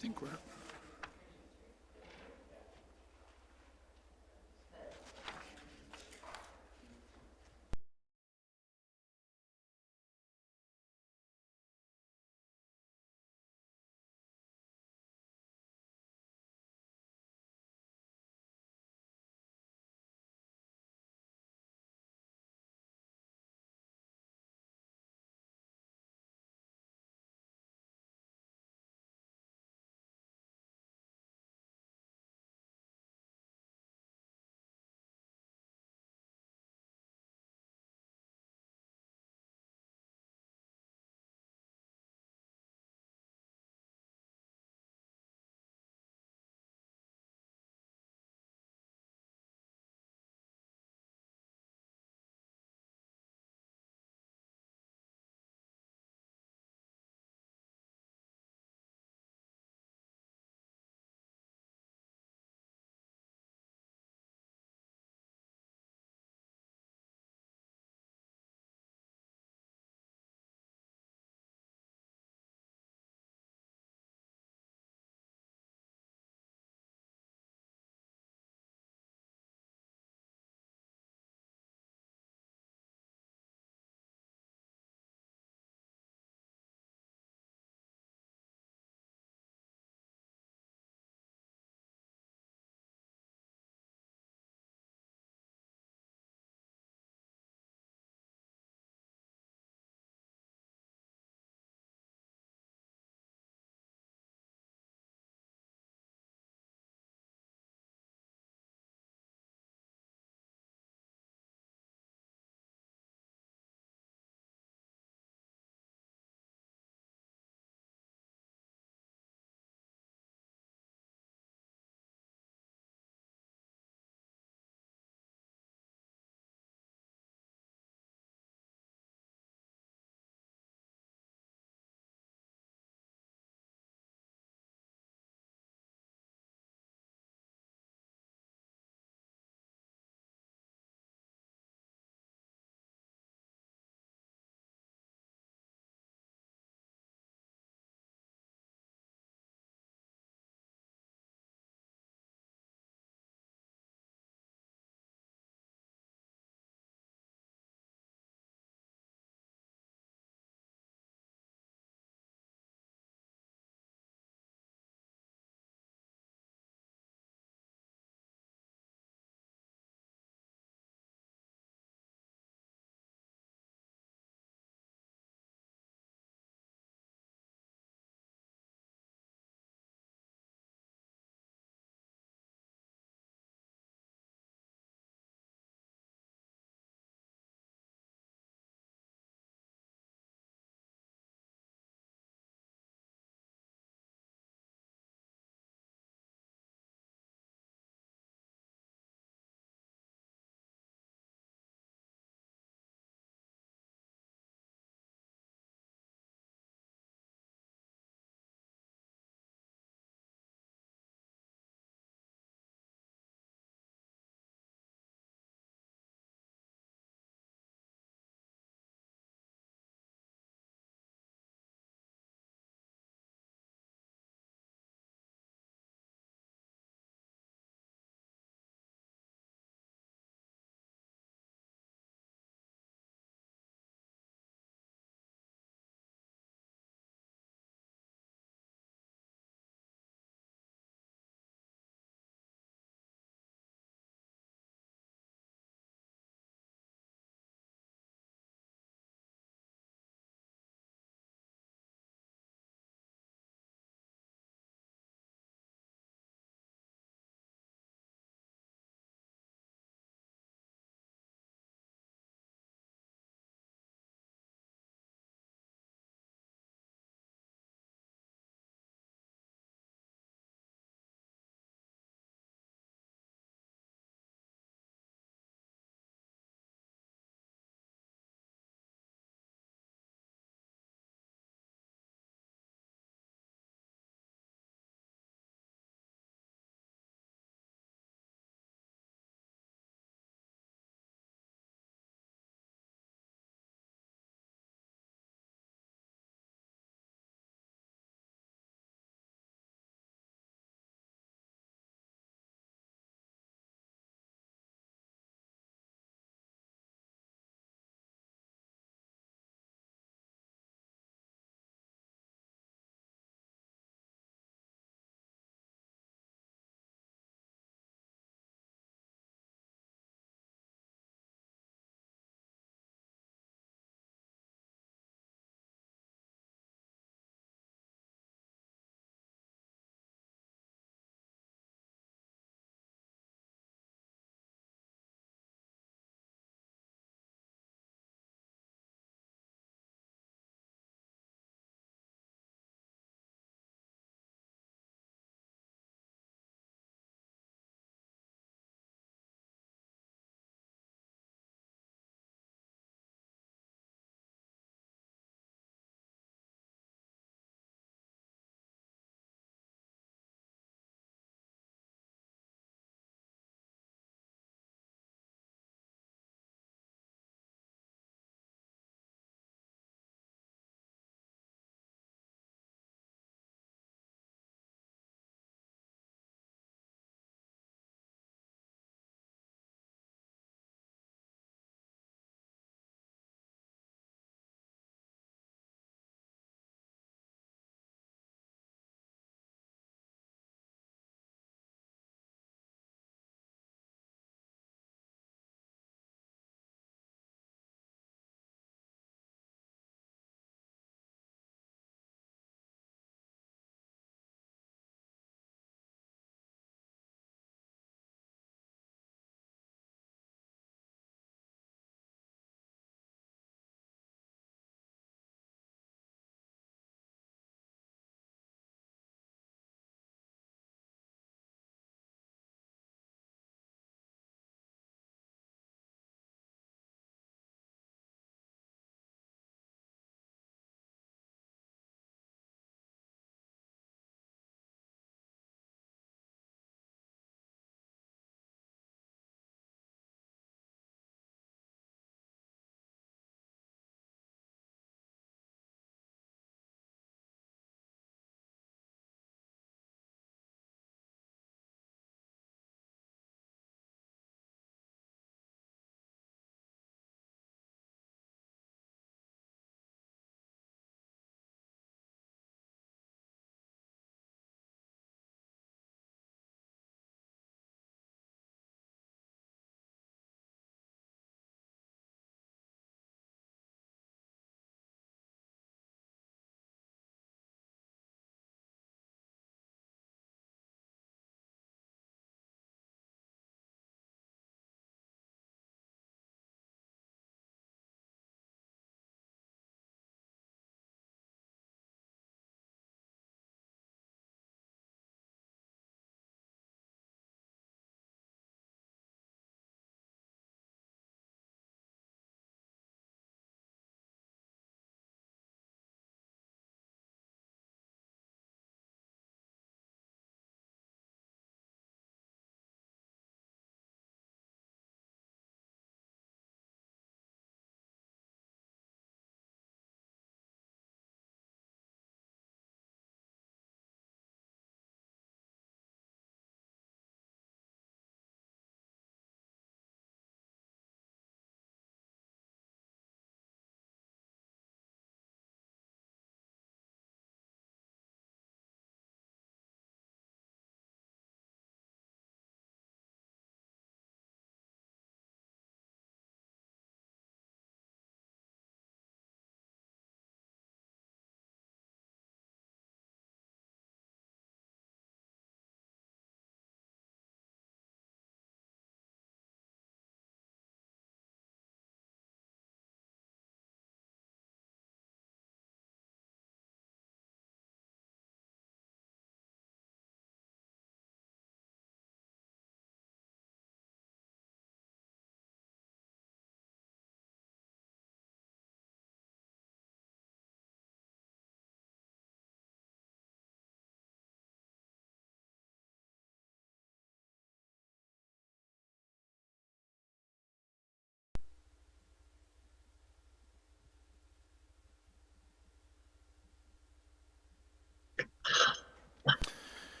think we're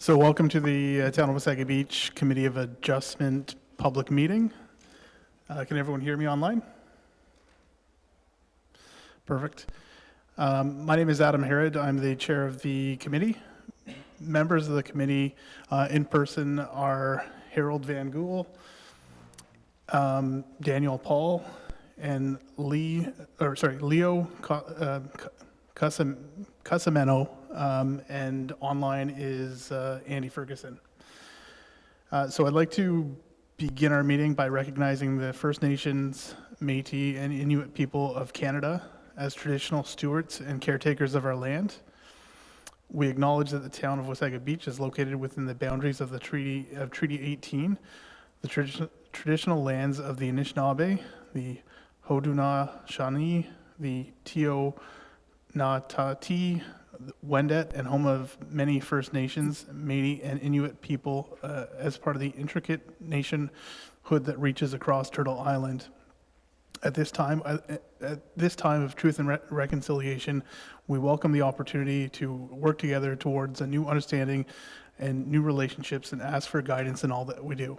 So welcome to the Town of Wasaga Beach Committee of Adjustment public meeting. Can everyone hear me online? Perfect. My name is Adam Herod. I'm the chair of the committee. Members of the committee in person are Harold Van Gool, Daniel Paul, and Leo Casameno, and online is Andy Ferguson. So I'd like to begin our meeting by recognizing the First Nations, Métis, and Inuit people of Canada as traditional stewards and caretakers of our land. We acknowledge that the town of Wasaga Beach is located within the boundaries of the Treaty 18, the traditional lands of the Anishinaabe, the Haudenosaunee, the Teonatati, Wendat, and home of many First Nations, Métis, and Inuit people as part of the intricate nationhood that reaches across Turtle Island. At this time of truth and reconciliation, we welcome the opportunity to work together towards a new understanding and new relationships and ask for guidance in all that we do.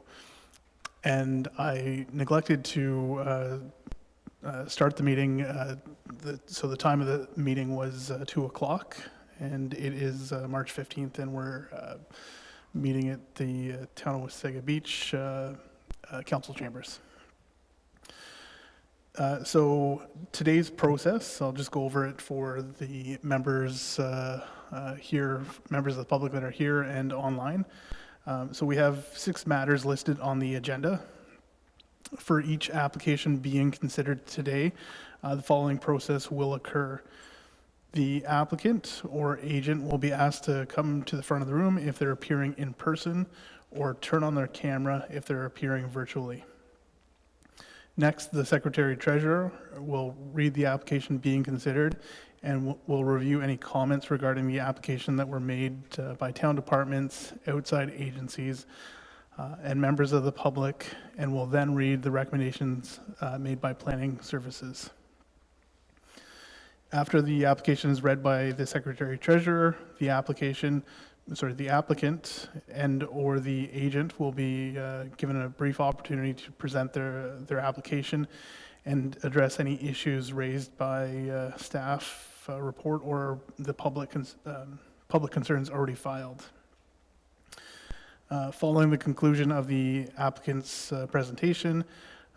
And I neglected to start the meeting, so the time of the meeting was 2 o'clock, and it is March 15th, and we're meeting at the Town of Wasaga Beach Council Chambers. So today's process, I'll just go over it for the members here, members of the public that are here and online. So we have 6 matters listed on the agenda. For each application being considered today, the following process will occur. The applicant or agent will be asked to come to the front of the room if they're appearing in person, or turn on their camera if they're appearing virtually. Next, the Secretary Treasurer will read the application being considered and will review any comments regarding the application that were made by town departments, outside agencies, and members of the public, and will then read the recommendations made by Planning Services. After the application is read by the Secretary Treasurer, the applicant and or the agent will be given a brief opportunity to present their application and address any issues raised by staff report or the public concerns already filed. Following the conclusion of the applicant's presentation,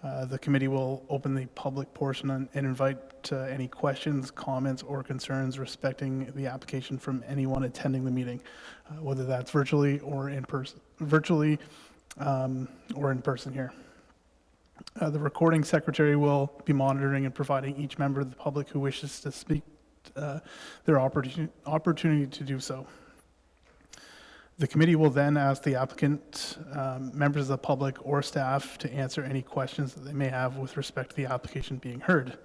the committee will open the public portion and invite any questions, comments, or concerns respecting the application from anyone attending the meeting, whether that's virtually or in person. Here. The recording secretary will be monitoring and providing each member of the public who wishes to speak their opportunity to do so. The committee will then ask the applicant, members of the public, or staff to answer any questions that they may have with respect to the application being heard.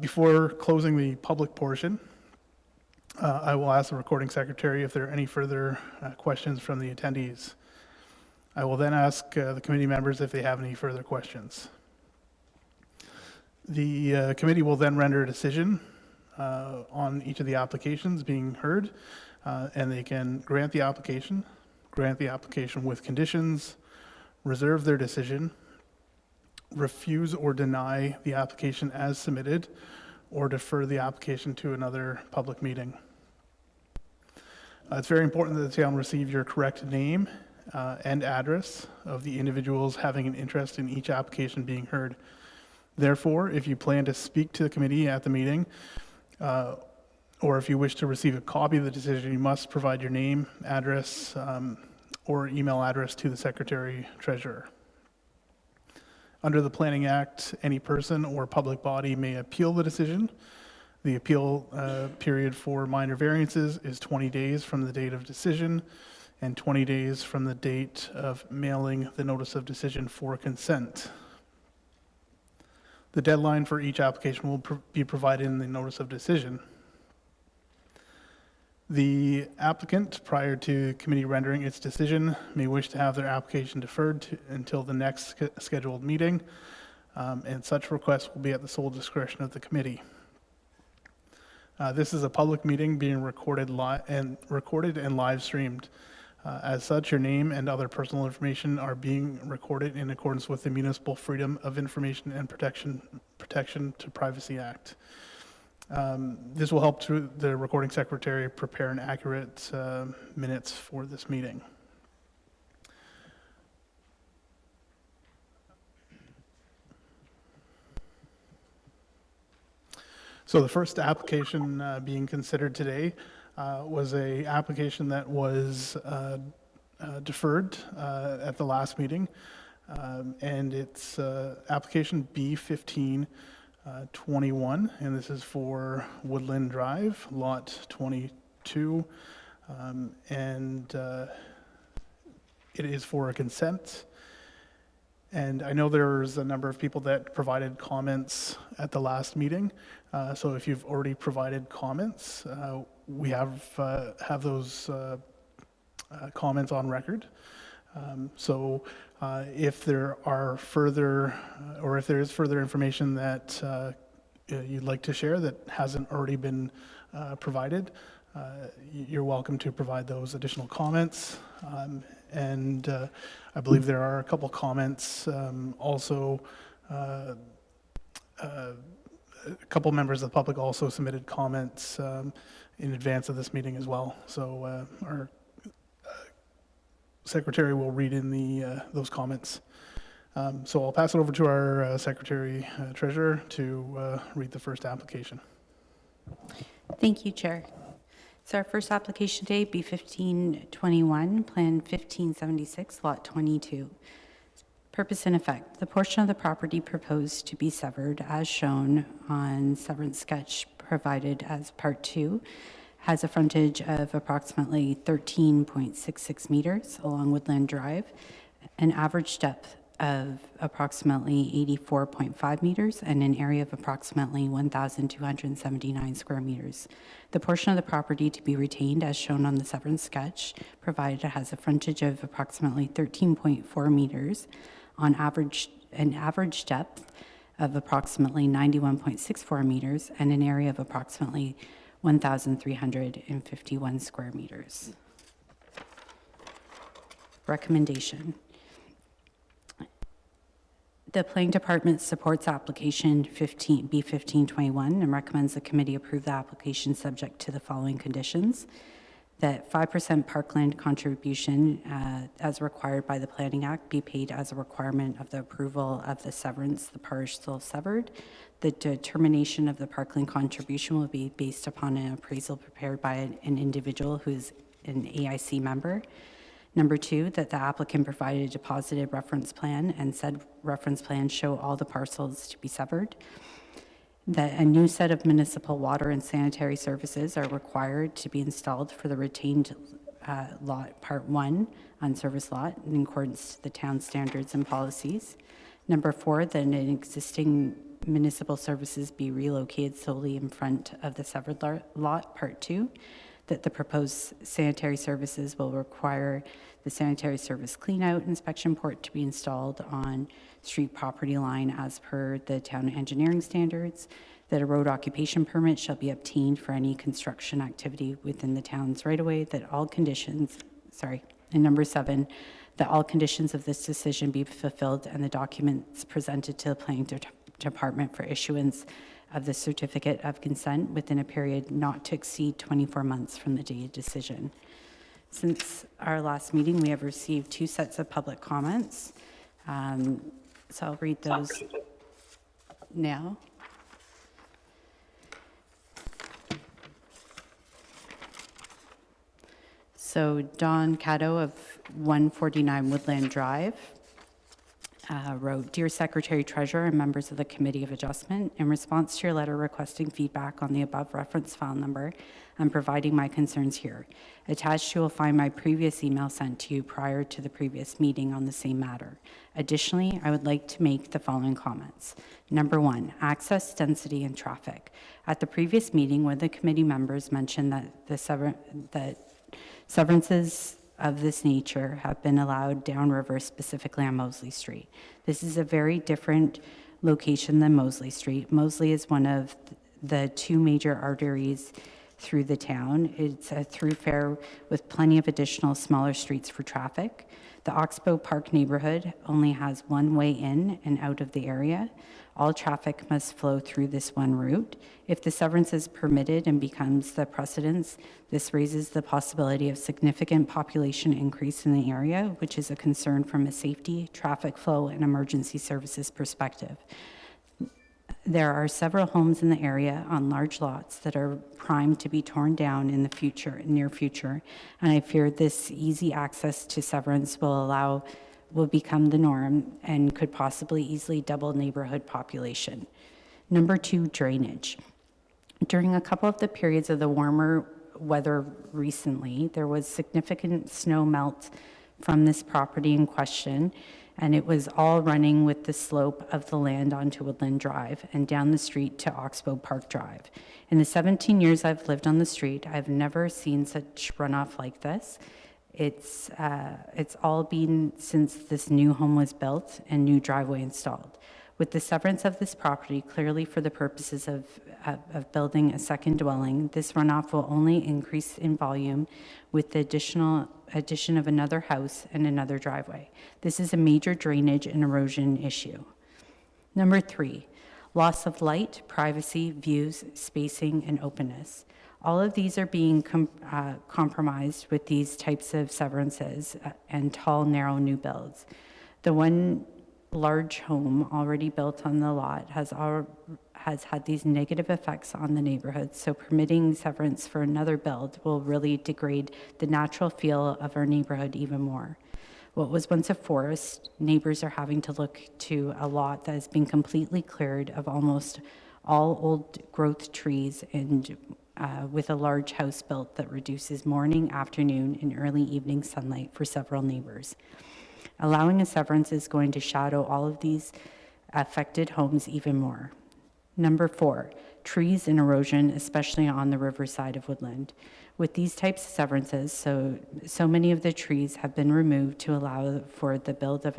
Before closing the public portion, I will ask the recording secretary if there are any further questions from the attendees. I will then ask the committee members if they have any further questions. The committee will then render a decision on each of the applications being heard. And they can grant the application with conditions, reserve their decision, refuse or deny the application as submitted, or defer the application to another public meeting. It's very important that the town receive your correct name and address of the individuals having an interest in each application being heard. Therefore, if you plan to speak to the committee at the meeting, or if you wish to receive a copy of the decision, you must provide your name, address, or email address to the Secretary Treasurer. Under the Planning Act, any person or public body may appeal the decision. The appeal period for minor variances is 20 days from the date of decision and 20 days from the date of mailing the notice of decision for consent. The deadline for each application will be provided in the notice of decision. The applicant, prior to committee rendering its decision, may wish to have their application deferred until the next scheduled meeting, and such request will be at the sole discretion of the committee. This is a public meeting being recorded and live streamed. As such, your name and other personal information are being recorded in accordance with the Municipal Freedom of Information and Protection to Privacy Act. This will help the recording secretary prepare an accurate minutes for this meeting. So the first application being considered today was a application that was deferred at the last meeting, and it's application B1521, and this is for Woodland Drive, lot 22, and it is for a consent. And I know there's a number of people that provided comments at the last meeting. So if you've already provided comments, we have those comments on record. So if there are further, or if there is further information that you'd like to share that hasn't already been provided, you're welcome to provide those additional comments. And I believe there are a couple comments. Also, a couple members of the public also submitted comments in advance of this meeting as well. So our secretary will read in those comments. So I'll pass it over to our secretary treasurer to read the first application. Thank you, Chair. So our first application today, B1521, Plan 1576, Lot 22. Purpose and effect. The portion of the property proposed to be severed, as shown on severance sketch provided as Part 2, has a frontage of approximately 13.66 meters along Woodland Drive, an average depth of approximately 84.5 meters, and an area of approximately 1,279 square meters. The portion of the property to be retained, as shown on the severance sketch provided, has a frontage of approximately 13.4 meters on average, an average depth of approximately 91.64 meters, and an area of approximately 1,351 square meters. Recommendation. The Planning Department supports application B1521 and recommends the committee approve the application subject to the following conditions: that 5% parkland contribution as required by the Planning Act be paid as a requirement of the approval of the severance, the parcel severed. The determination of the parkland contribution will be based upon an appraisal prepared by an individual who is an AIC member. Number 2, that the applicant provided a deposited reference plan and said reference plan show all the parcels to be severed. That a new set of municipal water and sanitary services are required to be installed for the retained lot Part 1 unserviced lot in accordance to the town standards and policies. Number 4, that an existing municipal services be relocated solely in front of the severed lot Part 2. That the proposed sanitary services will require the sanitary service clean-out inspection port to be installed on street property line as per the town engineering standards. That a road occupation permit shall be obtained for any construction activity within the town's right-of-way. That all conditions, and number 7, that all conditions of this decision be fulfilled and the documents presented to the Planning Department for issuance of the certificate of consent within a period not to exceed 24 months from the date of decision. Since our last meeting, we have received 2 sets of public comments. So I'll read those now. So Don Caddo of 149 Woodland Drive wrote, Dear Secretary Treasurer and members of the Committee of Adjustment, in response to your letter requesting feedback on the above reference file number, I'm providing my concerns here. Attached, you will find my previous email sent to you prior to the previous meeting on the same matter. Additionally, I would like to make the following comments. Number 1, access, density, and traffic. At the previous meeting, one of the committee members mentioned that severances of this nature have been allowed downriver, specifically on Mosley Street. This is a very different location than Mosley Street. Mosley is one of the two major arteries through the town. It's a thoroughfare with plenty of additional smaller streets for traffic. The Oxbow Park neighborhood only has one way in and out of the area. All traffic must flow through this one route. If the severance is permitted and becomes the precedence, this raises the possibility of significant population increase in the area, which is a concern from a safety, traffic flow, and emergency services perspective. There are several homes in the area on large lots that are primed to be torn down in the near future, and I fear this easy access to severance will become the norm and could possibly easily double neighborhood population. Number 2, drainage. During a couple of the periods of the warmer weather recently, there was significant snow melt from this property in question, and it was all running with the slope of the land onto Woodland Drive and down the street to Oxbow Park Drive. In the 17 years I've lived on the street, I've never seen such runoff like this. It's all been since this new home was built and new driveway installed. With the severance of this property, clearly for the purposes of building a second dwelling, this runoff will only increase in volume with the addition of another house and another driveway. This is a major drainage and erosion issue. Number 3, loss of light, privacy, views, spacing, and openness. All of these are being compromised with these types of severances and tall, narrow new builds. The one large home already built on the lot has had these negative effects on the neighborhood, so permitting severance for another build will really degrade the natural feel of our neighborhood even more. What was once a forest, neighbors are having to look to a lot that has been completely cleared of almost all old growth trees and with a large house built that reduces morning, afternoon, and early evening sunlight for several neighbors. Allowing a severance is going to shadow all of these affected homes even more. Number 4, trees and erosion, especially on the riverside of Woodland. With these types of severances, so many of the trees have been removed to allow for the build of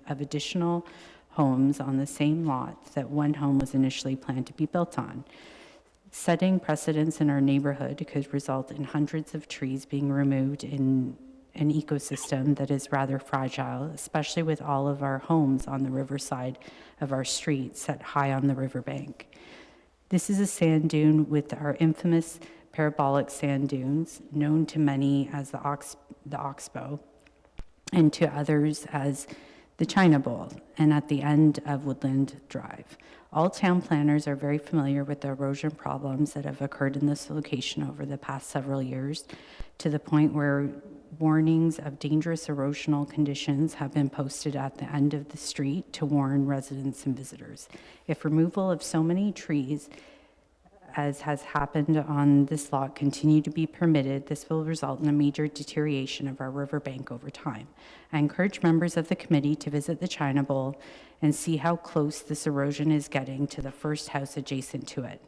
additional homes on the same lot that one home was initially planned to be built on. Setting precedents in our neighborhood could result in hundreds of trees being removed in an ecosystem that is rather fragile, especially with all of our homes on the riverside of our street set high on the riverbank. This is a sand dune with our infamous parabolic sand dunes, known to many as the Oxbow, and to others as the China Bowl, and at the end of Woodland Drive. All town planners are very familiar with the erosion problems that have occurred in this location over the past several years, to the point where warnings of dangerous erosional conditions have been posted at the end of the street to warn residents and visitors. If removal of so many trees as has happened on this lot continue to be permitted, this will result in a major deterioration of our riverbank over time. I encourage members of the committee to visit the China Bowl and see how close this erosion is getting to the first house adjacent to it.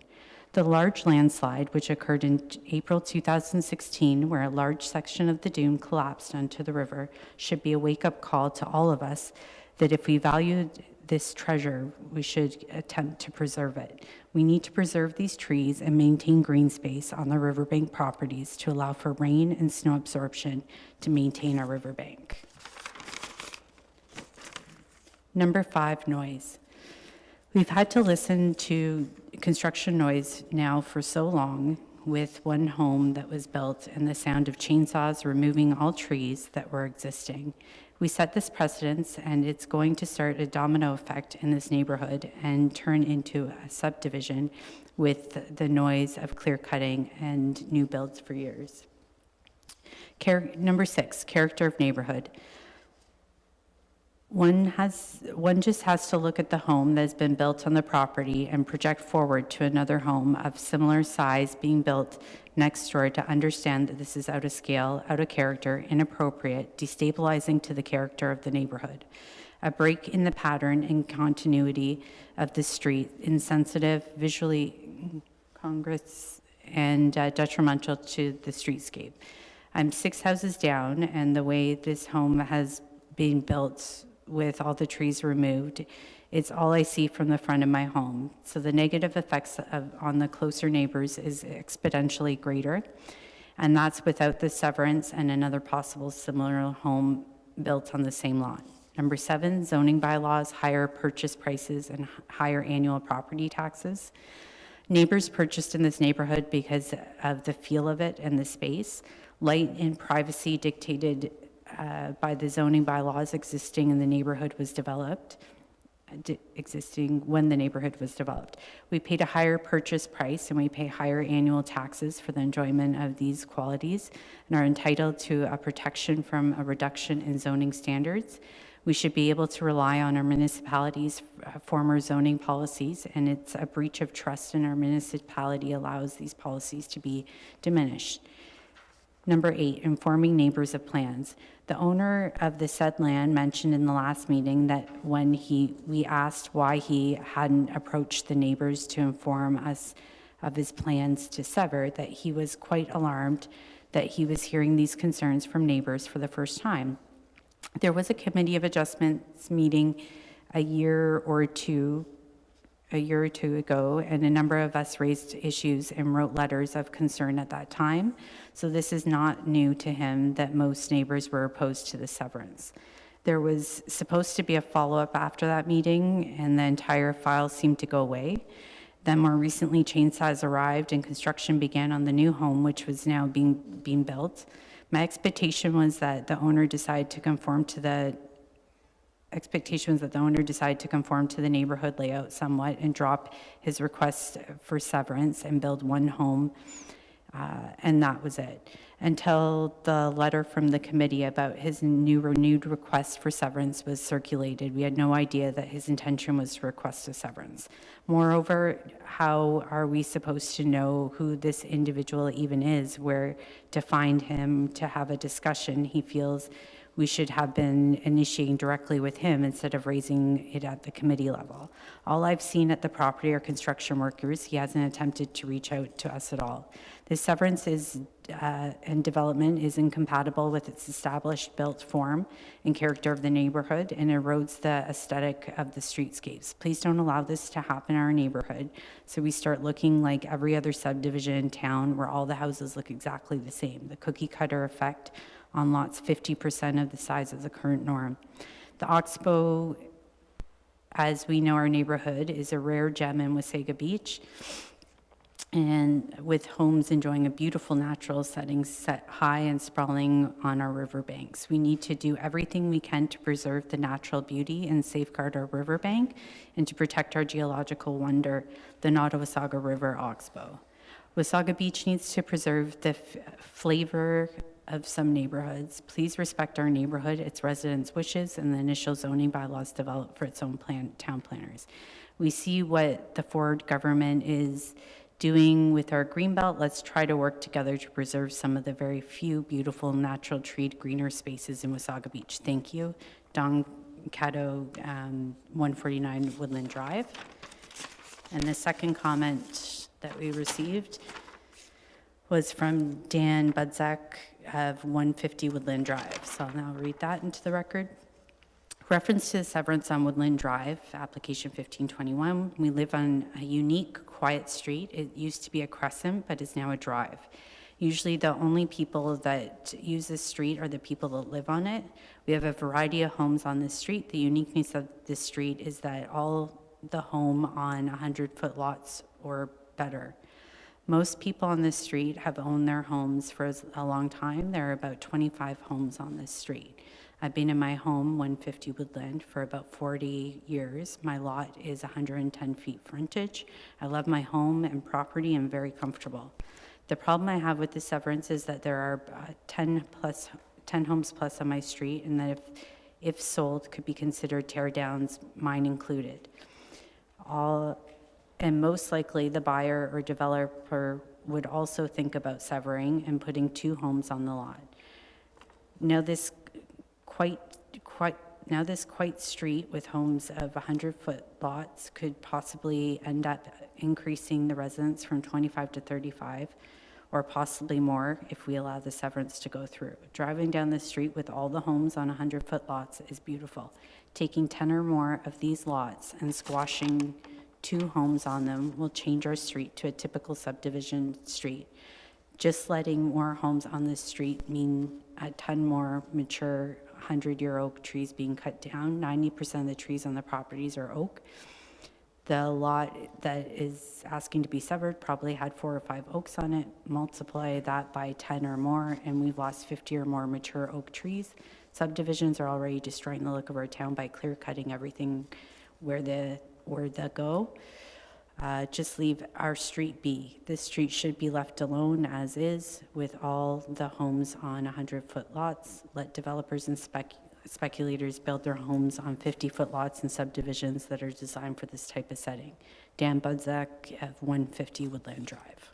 The large landslide, which occurred in April 2016, where a large section of the dune collapsed onto the river, should be a wake-up call to all of us that if we valued this treasure, we should attempt to preserve it. We need to preserve these trees and maintain green space on the riverbank properties to allow for rain and snow absorption to maintain our riverbank. Number 5, noise. We've had to listen to construction noise now for so long with one home that was built and the sound of chainsaws removing all trees that were existing. We set this precedence, and it's going to start a domino effect in this neighborhood and turn into a subdivision with the noise of clear cutting and new builds for years. Number 6, character of neighborhood. One just has to look at the home that has been built on the property and project forward to another home of similar size being built next door to understand that this is out of scale, out of character, inappropriate, destabilizing to the character of the neighborhood. A break in the pattern and continuity of the street, insensitive, visually congruous, and detrimental to the streetscape. I'm 6 houses down, and the way this home has been built with all the trees removed It's all I see from the front of my home. So the negative effects on the closer neighbors is exponentially greater. And that's without the severance and another possible similar home built on the same lot. Number 7, zoning bylaws, higher purchase prices and higher annual property taxes. Neighbors purchased in this neighborhood because of the feel of it and the space. Light and privacy dictated by the zoning bylaws existing in the neighborhood was developed. Existing when the neighborhood was developed. We paid a higher purchase price and we pay higher annual taxes for the enjoyment of these qualities and are entitled to a protection from a reduction in zoning standards. We should be able to rely on our municipality's former zoning policies, and it's a breach of trust in our municipality allows these policies to be diminished. Number 8, informing neighbors of plans. The owner of the said land mentioned in the last meeting that when we asked why he hadn't approached the neighbors to inform us of his plans to sever, that he was quite alarmed that he was hearing these concerns from neighbors for the first time. There was a committee of adjustments meeting a year or two ago, and a number of us raised issues and wrote letters of concern at that time. So this is not new to him that most neighbors were opposed to the severance. There was supposed to be a follow-up after that meeting, and the entire file seemed to go away. Then more recently, chainsaws arrived and construction began on the new home, which was now being built. My expectation was that the owner decided to conform to the neighborhood layout somewhat and drop his request for severance and build one home, and that was it. Until the letter from the committee about his renewed request for severance was circulated, we had no idea that his intention was to request a severance. Moreover, how are we supposed to know who this individual even is, where to find him, to have a discussion? He feels we should have been initiating directly with him instead of raising it at the committee level. All I've seen at the property are construction workers. He hasn't attempted to reach out to us at all. This severance and development is incompatible with its established built form and character of the neighborhood and erodes the aesthetic of the streetscapes. Please don't allow this to happen in our neighborhood so we start looking like every other subdivision in town where all the houses look exactly the same. The cookie cutter effect on lots 50% of the size of the current norm. The Oxbow, as we know our neighborhood, is a rare gem in Wasaga Beach, and with homes enjoying a beautiful natural setting set high and sprawling on our riverbanks. We need to do everything we can to preserve the natural beauty and safeguard our riverbank and to protect our geological wonder, the Nottawasaga River Oxbow. Wasaga Beach needs to preserve the flavor of some neighborhoods. Please respect our neighborhood, its residents' wishes, and the initial zoning bylaws developed for its own town planners. We see what the Ford government is doing with our greenbelt. Let's try to work together to preserve some of the very few beautiful natural treed greener spaces in Wasaga Beach. Thank you. Don Caddo, 149 Woodland Drive. And the second comment that we received was from Dan Budzak of 150 Woodland Drive. So I'll now read that into the record. Reference to the severance on Woodland Drive, application 1521. We live on a unique, quiet street. It used to be a crescent, but is now a drive. Usually the only people that use this street are the people that live on it. We have a variety of homes on this street. The uniqueness of this street is that all the home on 100-foot lots or better. Most people on this street have owned their homes for a long time. There are about 25 homes on this street. I've been in my home, 150 Woodland, for about 40 years. My lot is 110 feet frontage. I love my home and property and very comfortable. The problem I have with the severance is that there are 10 homes plus on my street, and that if sold, could be considered tear downs, mine included. And most likely the buyer or developer would also think about severing and putting 2 homes on the lot. Now this quite street with homes of 100-foot lots could possibly end up increasing the residents from 25 to 35, or possibly more if we allow the severance to go through. Driving down the street with all the homes on 100-foot lots is beautiful. Taking 10 or more of these lots and squashing 2 homes on them will change our street to a typical subdivision street. Just letting more homes on this street mean a ton more mature 100-year oak trees being cut down. 90% of the trees on the properties are oak. The lot that is asking to be severed probably had 4 or 5 oaks on it. Multiply that by 10 or more, and we've lost 50 or more mature oak trees. Subdivisions are already destroying the look of our town by clear cutting everything where they go. Just leave our street be. This street should be left alone as is with all the homes on 100-foot lots. Let developers and speculators build their homes on 50-foot lots and subdivisions that are designed for this type of setting. Dan Budzak of 150 Woodland Drive.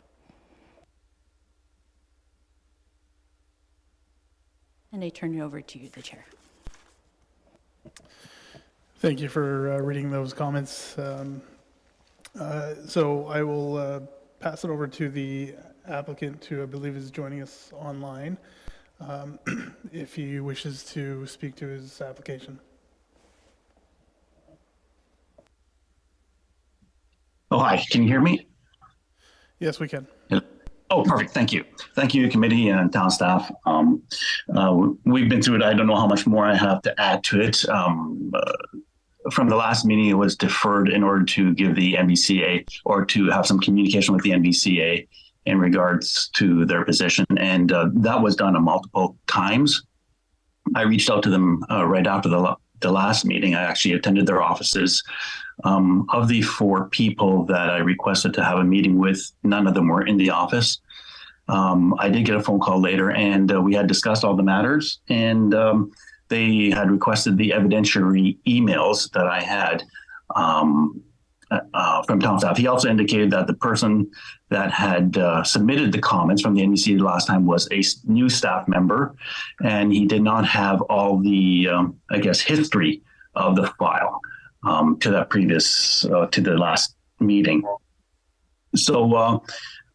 And I turn it over to you, the chair. Thank you for reading those comments. So I will pass it over to the applicant, who I believe is joining us online, if he wishes to speak to his application. Oh, hi. Can you hear me? Yes, we can. Oh, perfect. Thank you. Thank you, committee and town staff. We've been through it. I don't know how much more I have to add to it. From the last meeting, it was deferred in order to give the NVCA, or to have some communication with the NVCA in regards to their position. And that was done multiple times. I reached out to them right after the last meeting. I actually attended their offices. Of the 4 people that I requested to have a meeting with, none of them were in the office. I did get a phone call later, and we had discussed all the matters, and they had requested the evidentiary emails that I had from town staff. He also indicated that the person that had submitted the comments from the NBC the last time was a new staff member, and he did not have all the, history of the file to that previous, to the last meeting. So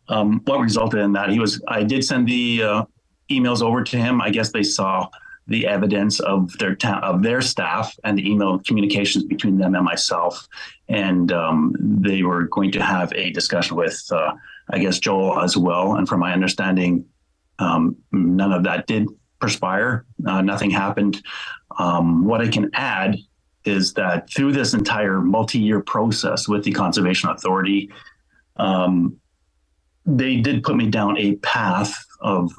what resulted in that, I did send the emails over to him. I guess they saw the evidence of their staff and the email communications between them and myself. And they were going to have a discussion with, Joel as well. And from my understanding, none of that did perspire. Nothing happened. What I can add is that through this entire multi-year process with the Conservation Authority, they did put me down a path of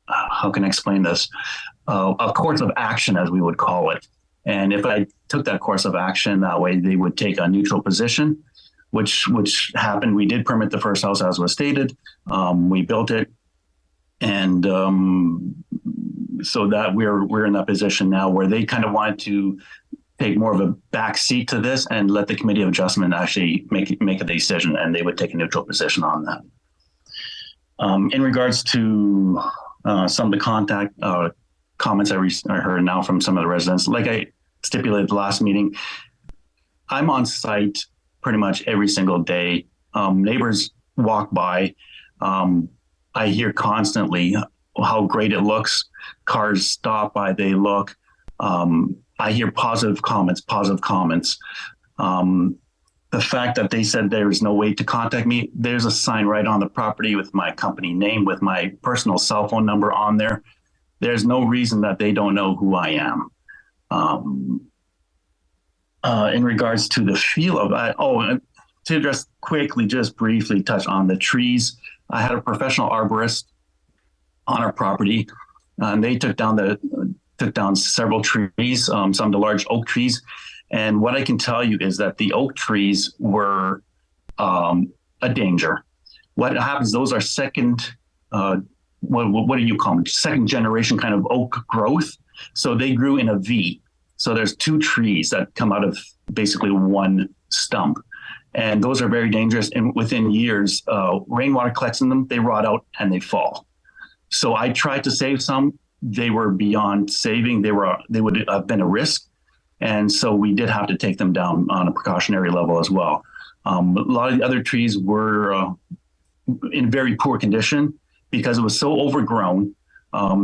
how can I explain this? A course of action, as we would call it. And if I took that course of action that way, they would take a neutral position, which happened. We did permit the first house, as was stated. We built it, and so that we're in that position now where they kind of wanted to take more of a back seat to this and let the Committee of Adjustment actually make a decision, and they would take a neutral position on that. In regards to some of the comments I heard now from some of the residents, like I stipulated the last meeting, I'm on site pretty much every single day. Neighbors walk by. I hear constantly how great it looks. Cars stop by, they look. I hear positive comments. The fact that they said there is no way to contact me, there's a sign right on the property with my company name, with my personal cell phone number on there. There's no reason that they don't know who I am. In regards to the feel of it, to just quickly, just briefly touch on the trees. I had a professional arborist on our property, and they took down several trees, some of the large oak trees. And what I can tell you is that the oak trees were a danger. What happens, those are second, what do you call them? Second generation kind of oak growth. So they grew in a V. So there's 2 trees that come out of basically one stump. And those are very dangerous. And within years, rainwater collects in them, they rot out and they fall. So I tried to save some. They were beyond saving. They would have been a risk. And so we did have to take them down on a precautionary level as well. A lot of the other trees were in very poor condition because it was so overgrown.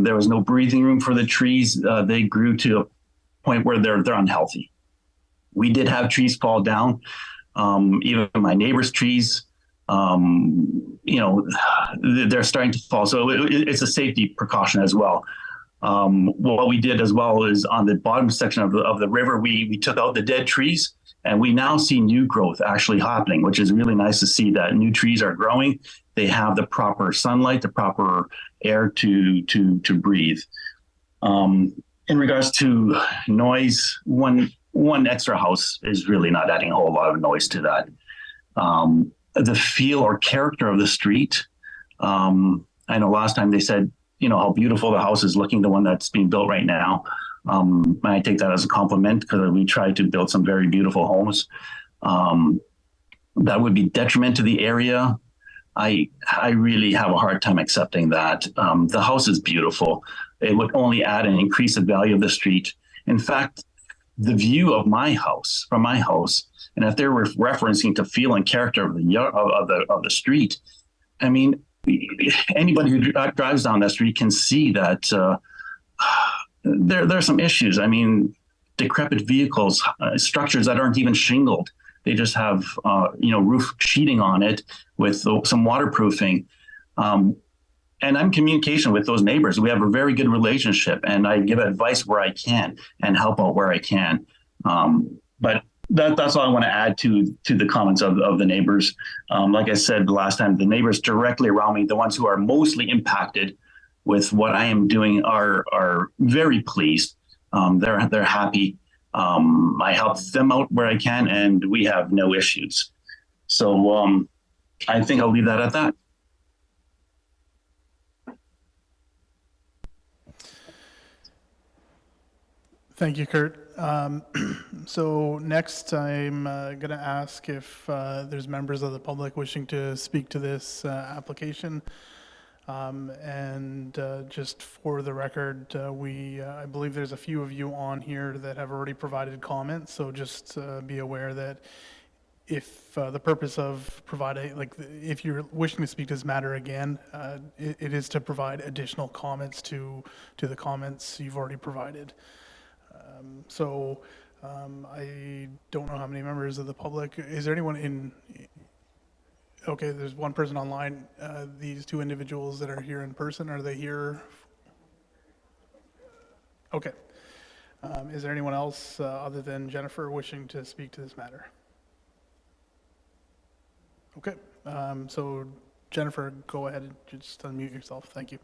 There was no breathing room for the trees. They grew to a point where they're unhealthy. We did have trees fall down. Even my neighbor's trees, they're starting to fall. So it's a safety precaution as well. What we did as well is on the bottom section of the river, we took out the dead trees, and we now see new growth actually happening, which is really nice to see that new trees are growing. They have the proper sunlight, the proper air to breathe. In regards to noise, one extra house is really not adding a whole lot of noise to that. The feel or character of the street. I know last time they said, how beautiful the house is looking, the one that's being built right now. And I take that as a compliment because we try to build some very beautiful homes. That would be detriment to the area. I really have a hard time accepting that. The house is beautiful. It would only add and increase the value of the street. In fact, the view of my house, from my house, and if they're referencing to feel and character of the street, I mean, anybody who drives down that street can see that there are some issues. I mean, decrepit vehicles, structures that aren't even shingled. They just have, roof sheeting on it with some waterproofing. And I'm in communication with those neighbors. We have a very good relationship, and I give advice where I can and help out where I can. But that's all I want to add to the comments of the neighbors. Like I said the last time, the neighbors directly around me, the ones who are mostly impacted with what I am doing, are very pleased. They're happy. I help them out where I can, and we have no issues. So I think I'll leave that at that. Thank you, Kurt. So next, I'm going to ask if there's members of the public wishing to speak to this application. And just for the record, I believe there's a few of you on here that have already provided comments. So just be aware that if the purpose of providing, if you're wishing to speak to this matter again, it is to provide additional comments to the comments you've already provided. I don't know how many members of the public. Is there anyone in? Okay, there's one person online. These two individuals that are here in person, are they here? Okay. Is there anyone else other than Jennifer wishing to speak to this matter? Okay. So Jennifer, go ahead and just unmute yourself. Thank you.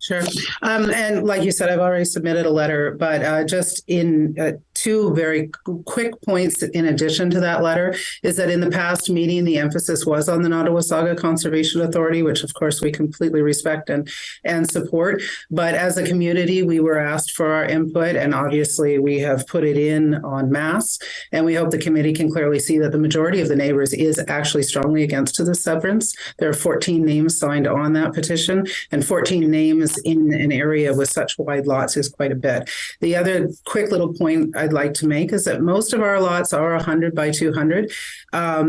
Sure. And like you said, I've already submitted a letter, but just in two very quick points in addition to that letter is that in the past meeting, the emphasis was on the Nottawasaga Conservation Authority, which of course we completely respect and support. But as a community, we were asked for our input, and obviously we have put it in en masse. And we hope the committee can clearly see that the majority of the neighbors is actually strongly against the severance. There are 14 names signed on that petition, and 14 names in an area with such wide lots is quite a bit. The other quick little point I'd like to make is that most of our lots are 100 by 200.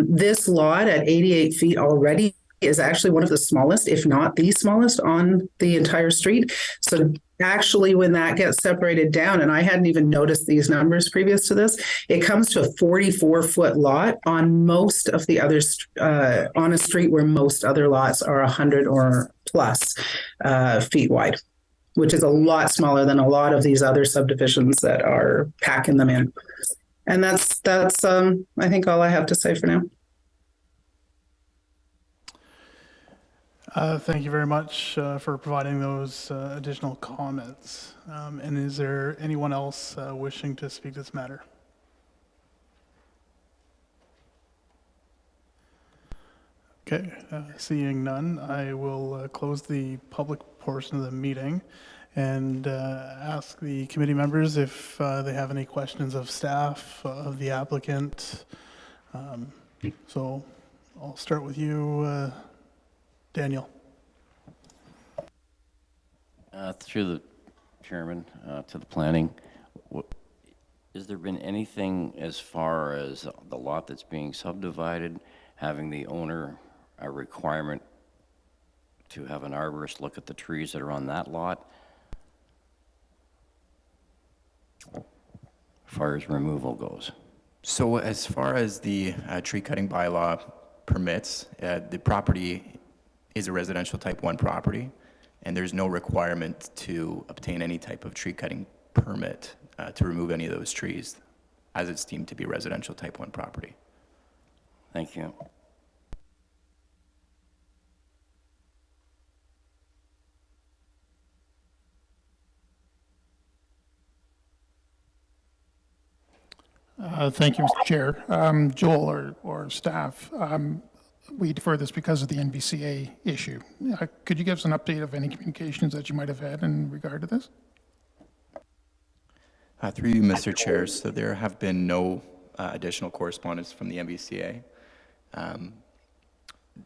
This lot at 88 feet already is actually one of the smallest, if not the smallest, on the entire street. So actually, when that gets separated down, and I hadn't even noticed these numbers previous to this, it comes to a 44-foot lot on most of the others, on a street where most other lots are 100 or plus feet wide, which is a lot smaller than a lot of these other subdivisions that are packing them in. And that's I think all I have to say for now. Thank you very much for providing those additional comments. And is there anyone else wishing to speak to this matter? Okay, seeing none, I will close the public portion of the meeting and ask the committee members if they have any questions of staff, of the applicant. So I'll start with you, Daniel. Through the chairman to the planning, Has there been anything as far as the lot that's being subdivided, having the owner a requirement to have an arborist look at the trees that are on that lot? As far as removal goes. So as far as the tree cutting bylaw permits, the property is a residential type 1 property, and there's no requirement to obtain any type of tree cutting permit to remove any of those trees, as it's deemed to be residential type 1 property. Thank you. Thank you, Mr. Chair. Joel or staff, we defer this because of the NVCA issue. Could you give us an update of any communications that you might have had in regard to this? Through you, Mr. Chair, so there have been no additional correspondence from the MVCA.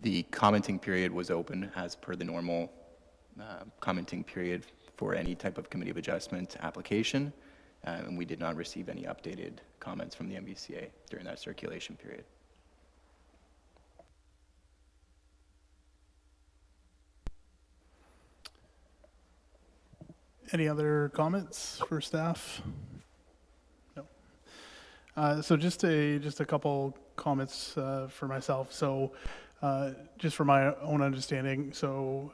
The commenting period was open as per the normal commenting period for any type of Committee of Adjustment application, and we did not receive any updated comments from the MVCA during that circulation period. Any other comments for staff? No. So just a couple comments for myself. So just for my own understanding, so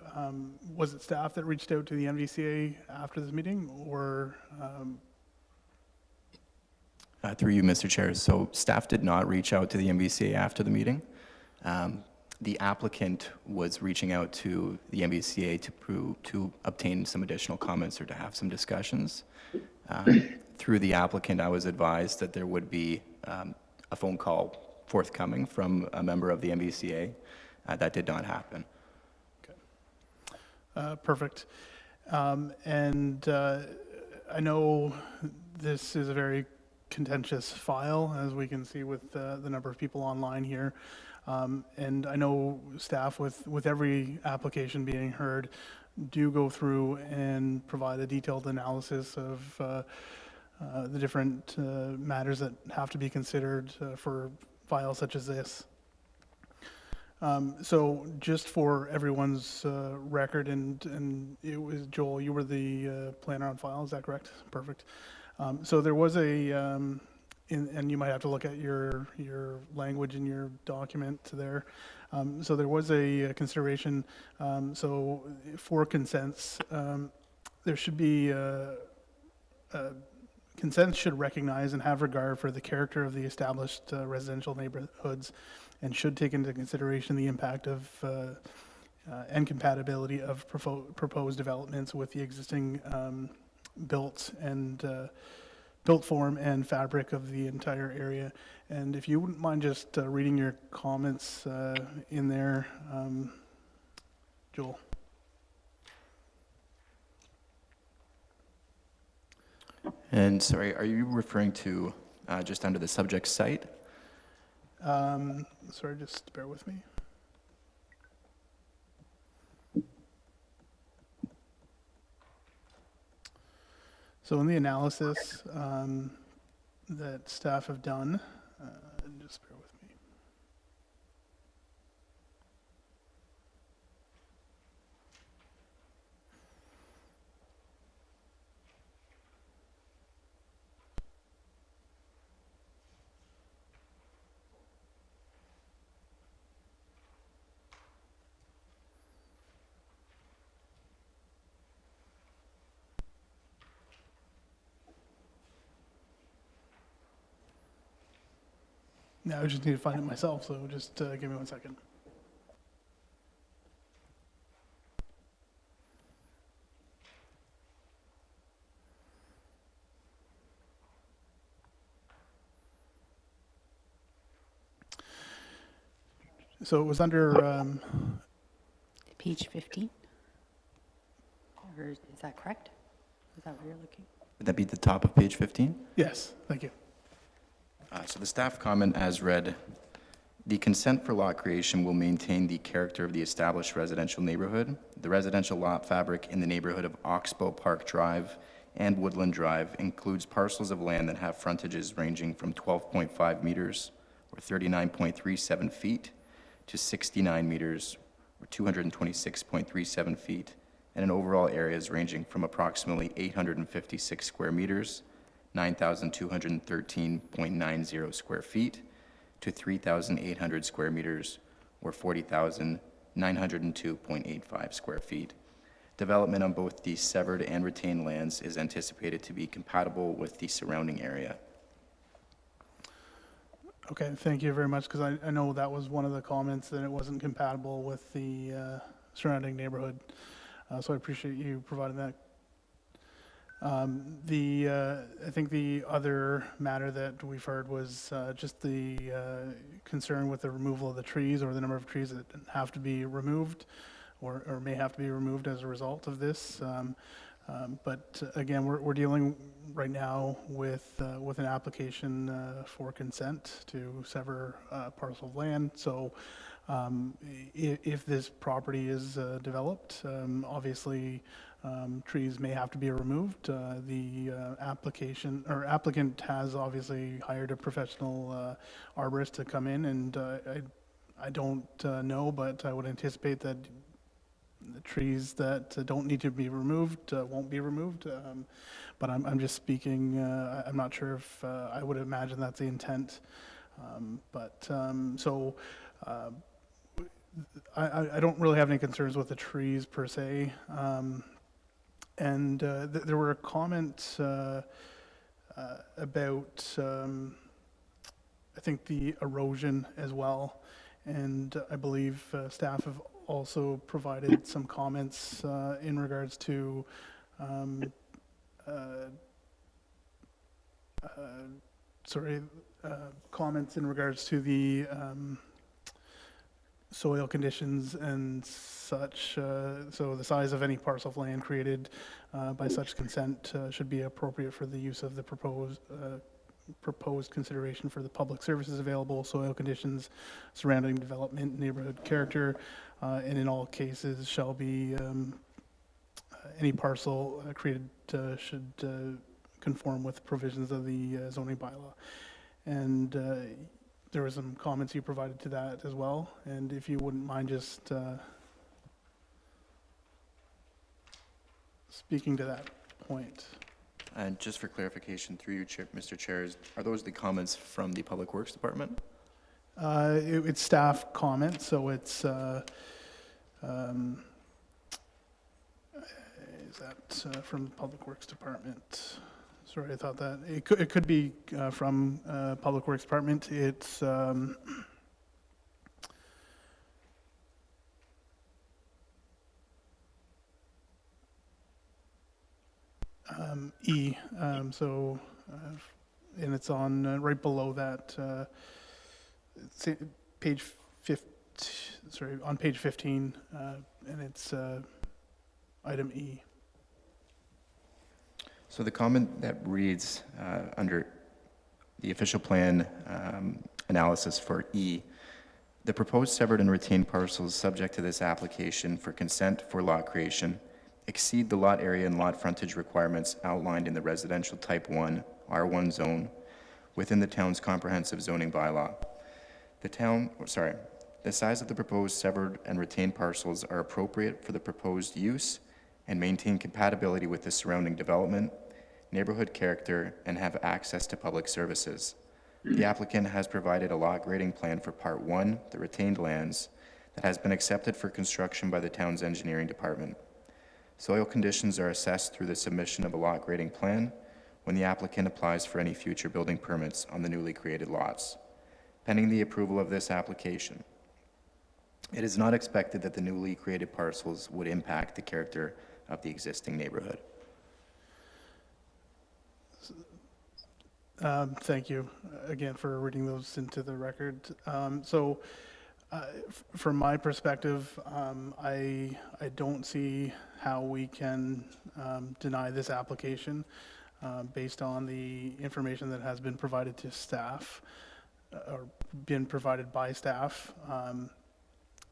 was it staff that reached out to the NVCA after this meeting, or? Through you, Mr. Chair, so staff did not reach out to the MVCA after the meeting. The applicant was reaching out to the MVCA to obtain some additional comments or to have some discussions. Through the applicant, I was advised that there would be a phone call forthcoming from a member of the MVCA. That did not happen. Okay. Perfect. And I know this is a very contentious file, as we can see with the number of people online here. And I know staff, with every application being heard, do go through and provide a detailed analysis of the different matters that have to be considered for files such as this. So just for everyone's record, and it was Joel, you were the planner on file, is that correct? Perfect. So there was and you might have to look at your language in your document there. So there was a consideration. So for consents, there should be consents should recognize and have regard for the character of the established residential neighborhoods, and should take into consideration the impact of and compatibility of proposed developments with the existing built form and fabric of the entire area. And if you wouldn't mind just reading your comments in there, Joel. And sorry, are you referring to just under the subject site? Sorry, just bear with me. So in the analysis that staff have done, just bear with me. Now I just need to find it myself, so just give me 1 second. So it was under, Page 15? Or is that correct? Is that what you're looking? Would that be at the top of page 15? yes, thank you. So the staff comment as read, the consent for lot creation will maintain the character of the established residential neighborhood. The residential lot fabric in the neighborhood of Oxbow Park Drive and Woodland Drive includes parcels of land that have frontages ranging from 12.5 meters, or 39.37 feet, to 69 meters, or 226.37 feet, and in overall areas ranging from approximately 856 square meters, 9,213.90 square feet, to 3,800 square meters, or 40,902.85 square feet. Development on both the severed and retained lands is anticipated to be compatible with the surrounding area. Okay, thank you very much, because I know that was one of the comments, that it wasn't compatible with the surrounding neighborhood. So I appreciate you providing that. I think the other matter that we've heard was just the concern with the removal of the trees, or the number of trees that have to be removed, or may have to be removed as a result of this. But again, we're dealing right now with an application for consent to sever a parcel of land. So if this property is developed, obviously trees may have to be removed. The applicant has obviously hired a professional arborist to come in, and I don't know, but I would anticipate that the trees that don't need to be removed won't be removed. But I'm just speaking, I'm not sure if I would imagine that's the intent. I don't really have any concerns with the trees per se. There were comments about, I think, the erosion as well. And I believe staff have also provided some comments in regards to comments in regards to the soil conditions and such. So the size of any parcel of land created by such consent should be appropriate for the use of the proposed consideration for the public services available, soil conditions, surrounding development, neighborhood character, and in all cases shall be any parcel created should conform with provisions of the zoning bylaw. And there were some comments you provided to that as well, and if you wouldn't mind just speaking to that point. And just for clarification, through you, Mr. Chair, are those the comments from the Public Works Department? It's staff comment, so it's, is that from the Public Works Department? Sorry, I thought that, it could be from Public Works Department. It's, E, and it's on right below that, it's page 15, sorry, on page 15, and it's item E. So the comment that reads under the official plan analysis for E, the proposed severed and retained parcels subject to this application for consent for lot creation exceed the lot area and lot frontage requirements outlined in the residential type 1 R1 zone within the town's comprehensive zoning bylaw. The size of the proposed severed and retained parcels are appropriate for the proposed use and maintain compatibility with the surrounding development, neighborhood character, and have access to public services. The applicant has provided a lot grading plan for Part 1, the retained lands, that has been accepted for construction by the town's engineering department. Soil conditions are assessed through the submission of a lot grading plan when the applicant applies for any future building permits on the newly created lots. Pending the approval of this application, it is not expected that the newly created parcels would impact the character of the existing neighborhood. Thank you again for reading those into the record. From my perspective, I don't see how we can deny this application based on the information that has been provided to staff or been provided by staff.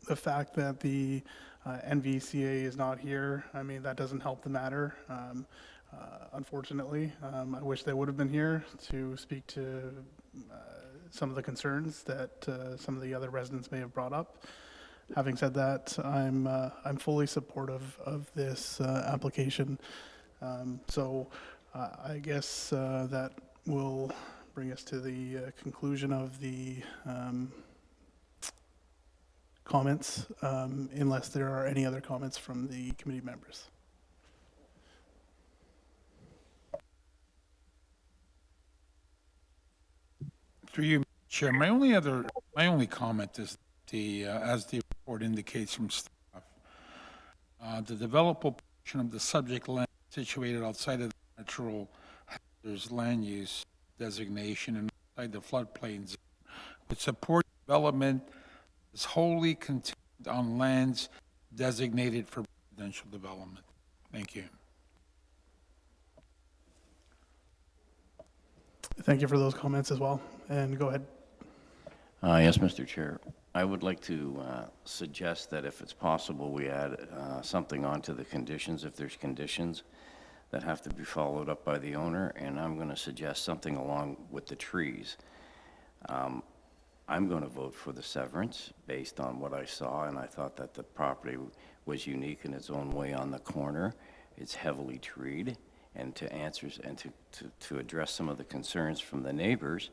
The fact that the NVCA is not here, I mean, that doesn't help the matter. unfortunately. I wish they would have been here to speak to some of the concerns that some of the other residents may have brought up. Having said that, I'm fully supportive of this application. So I guess that will bring us to the conclusion of the comments, unless there are any other comments from the committee members. Through you, Chair, my only comment is as the report indicates from staff, the developable portion of the subject land situated outside of the natural hazards land use designation and outside the floodplain zone would support development is wholly contingent on lands designated for residential development. Thank you. Thank you for those comments as well, and go ahead. Yes, Mr. Chair. I would like to suggest that if it's possible, we add something onto the conditions, if there's conditions that have to be followed up by the owner, and I'm going to suggest something along with the trees. I'm going to vote for the severance based on what I saw, and I thought that the property was unique in its own way on the corner. It's heavily treed, and to answer and to address some of the concerns from the neighbors,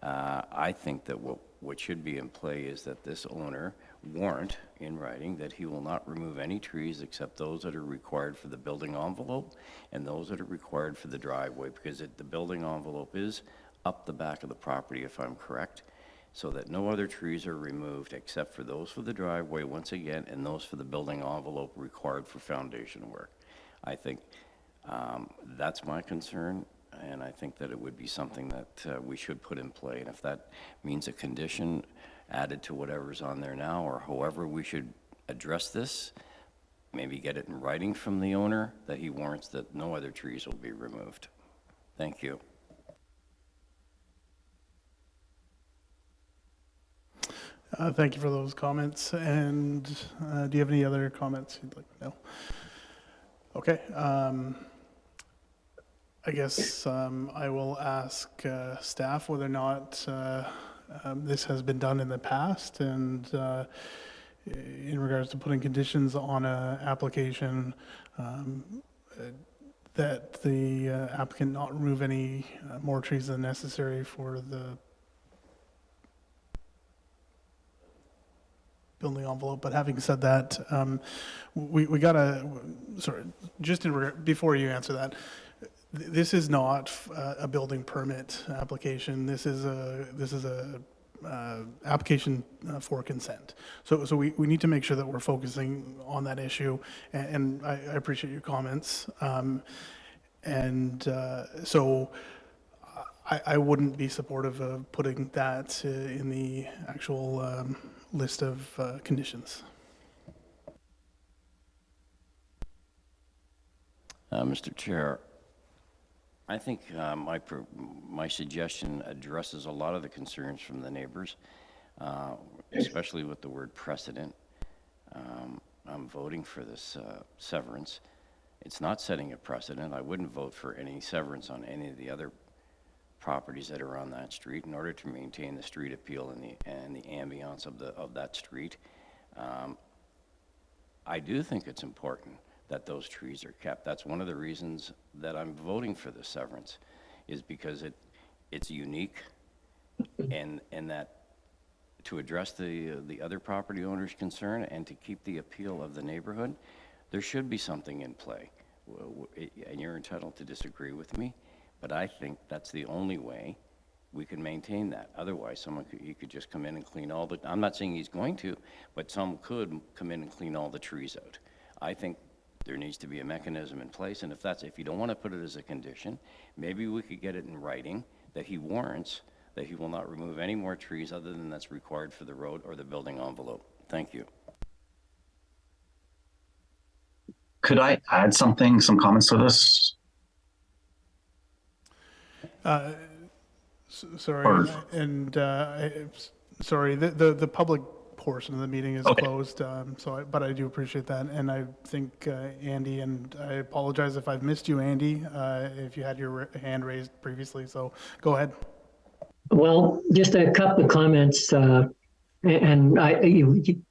I think that what should be in play is that this owner warrant in writing that he will not remove any trees except those that are required for the building envelope and those that are required for the driveway, because the building envelope is up the back of the property, if I'm correct, so that no other trees are removed except for those for the driveway, once again, and those for the building envelope required for foundation work. I think that's my concern, and I think that it would be something that we should put in play. And if that means a condition added to whatever's on there now, or however we should address this, maybe get it in writing from the owner that he warrants that no other trees will be removed. Thank you. Thank you for those comments. And do you have any other comments you'd like? No. Okay. I guess I will ask staff whether or not this has been done in the past, and in regards to putting conditions on an application, that the applicant not remove any more trees than necessary for the building envelope. But having said that, we gotta, sorry, just before you answer that, this is not a building permit application. This is a application for consent. So we need to make sure that we're focusing on that issue, and I appreciate your comments. So I wouldn't be supportive of putting that in the actual list of conditions. Mr. Chair, I think my suggestion addresses a lot of the concerns from the neighbors, especially with the word precedent. I'm voting for this severance. It's not setting a precedent. I wouldn't vote for any severance on any of the other properties that are on that street in order to maintain the street appeal and the ambiance of that street. I do think it's important that those trees are kept. That's one of the reasons that I'm voting for the severance, is because it's unique, and that to address the other property owner's concern and to keep the appeal of the neighborhood, there should be something in play. And you're entitled to disagree with me, but I think that's the only way we can maintain that. Otherwise, he could just come in and clean all the, I'm not saying he's going to, but some could come in and clean all the trees out. I think there needs to be a mechanism in place, and if you don't want to put it as a condition, maybe we could get it in writing that he warrants that he will not remove any more trees other than that's required for the road or the building envelope. Thank you. Could I add some comments to this? Sorry, Or- and sorry, the public portion of the meeting is Okay. closed, but I do appreciate that. And I think, Andy, and I apologize if I've missed you, Andy, if you had your hand raised previously, so go ahead. Well, just a couple of comments, and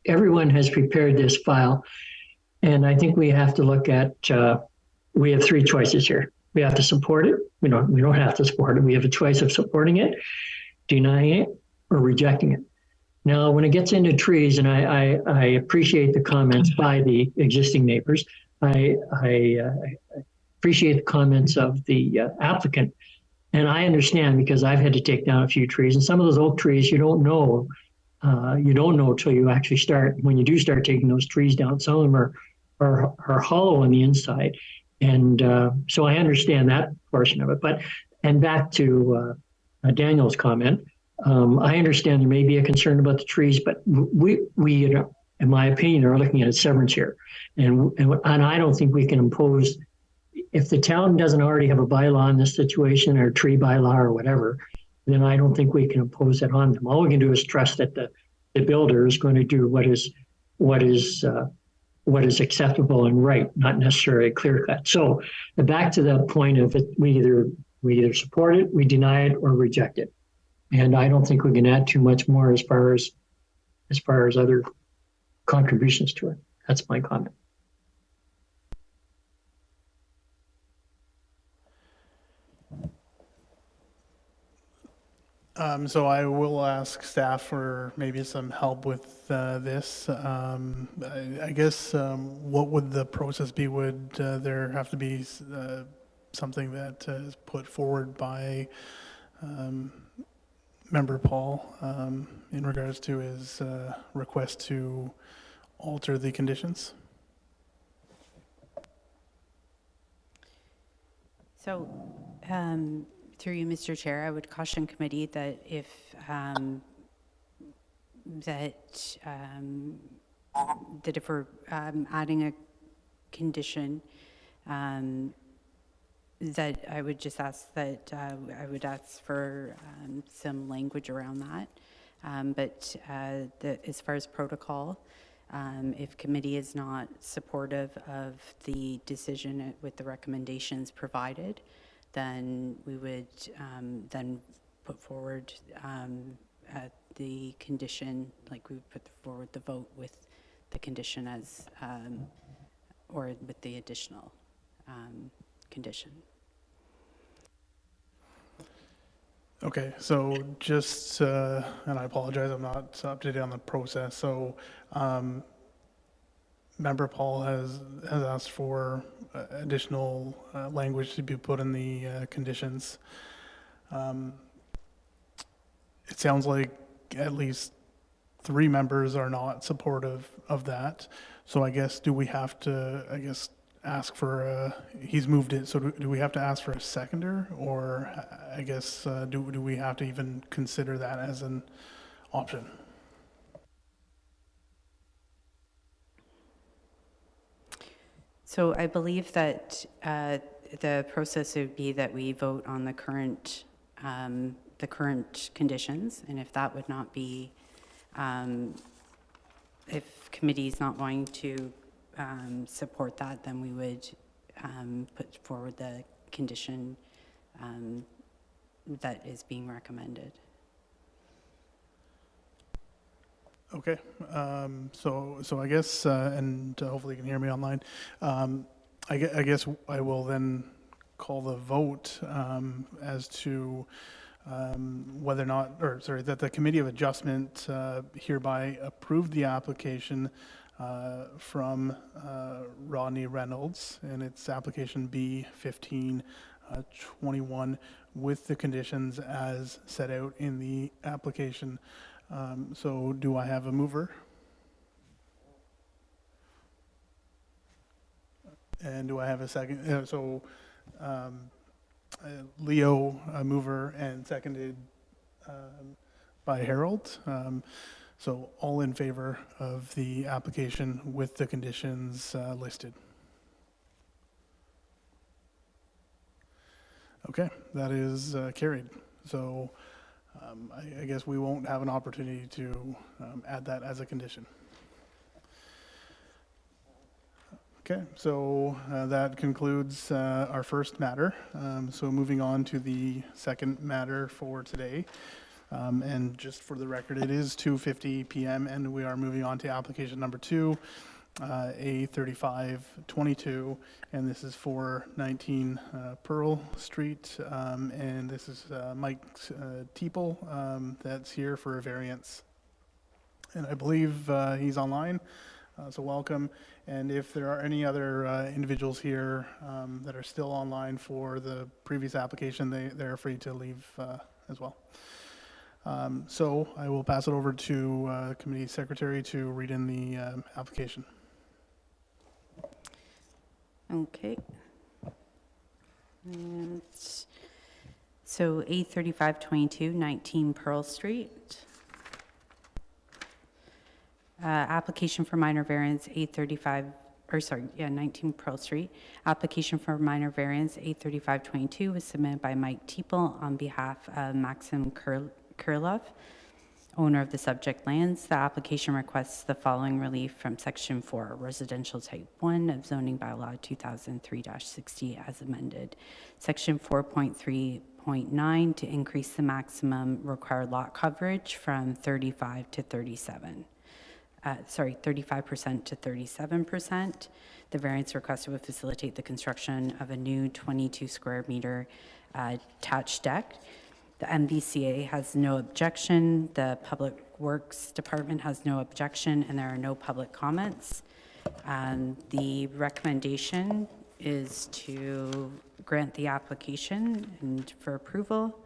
everyone has prepared this file, and I think we have to look at, we have three choices here. We have to support it. We don't have to support it. We have a choice of supporting it, denying it, or rejecting it. Now, when it gets into trees, and I appreciate the comments by the existing neighbors, I appreciate the comments of the applicant. And I understand because I've had to take down a few trees, and some of those oak trees you don't know until you actually start. When you do start taking those trees down, some of them are hollow on the inside, and so I understand that portion of it. And back to Daniel's comment, I understand there may be a concern about the trees, but we in my opinion, are looking at a severance here, and I don't think we can impose. If the town doesn't already have a bylaw in this situation, or a tree bylaw or whatever, then I don't think we can impose it on them. All we can do is trust that the builder is going to do what is acceptable and right, not necessarily clear cut. So back to the point of it, we either support it, we deny it, or reject it. And I don't think we can add too much more as far as other contributions to it. That's my comment. So I will ask staff for maybe some help with this. I guess what would the process be? Would there have to be something that is put forward by Member Paul in regards to his request to alter the conditions? So, through you, Mr. Chair, I would caution committee that if if we're adding a condition, that I would just ask that I would ask for some language around that. As far as protocol, if committee is not supportive of the decision with the recommendations provided, then we would then put forward the condition, like we would put forward the vote with the condition as, or with the additional condition. Okay, so just, and I apologize, I'm not up to date on the process. So Member Paul has asked for additional language to be put in the conditions. It sounds like at least 3 members are not supportive of that. So I guess, do we have to, ask for, he's moved it, so do we have to ask for a seconder? Or I guess, do we have to even consider that as an option? So I believe that the process would be that we vote on the current conditions, and if that would not be, if committee is not going to support that, then we would put forward the condition that is being recommended. Okay, so I guess, and hopefully you can hear me online. I guess I will then call the vote as to whether or not, or sorry, that the Committee of Adjustment hereby approved the application from Rodney Reynolds, and it's application B1521 with the conditions as set out in the application. So do I have a mover? And do I have a second? Leo, a mover, and seconded by Harold. So all in favor of the application with the conditions listed. Okay, that is carried. So I guess we won't have an opportunity to add that as a condition. Okay, so that concludes our first matter. So moving on to the second matter for today. And just for the record, it is 2:50 p.m. and we are moving on to application number 2, A3522, and this is for 19 Pearl Street. And this is Mike Teeple that's here for a variance. And I believe he's online, so welcome. And if there are any other individuals here that are still online for the previous application, they're free to leave as well. So I will pass it over to Committee Secretary to read in the application. Okay. And so A3522, 19 Pearl Street. Application for minor variance A35, 19 Pearl Street. Application for minor variance A3522 was submitted by Mike Teeple on behalf of Maxim Kurlov, owner of the subject lands. The application requests the following relief from Section 4, Residential Type 1 of Zoning Bylaw 2003-60 as amended. Section 4.3.9 to increase the maximum required lot coverage from 35% to 37%. The variance requested would facilitate the construction of a new 22 square meter attached deck. The MBCA has no objection. The Public Works Department has no objection, and there are no public comments. The recommendation is to grant the application and for approval.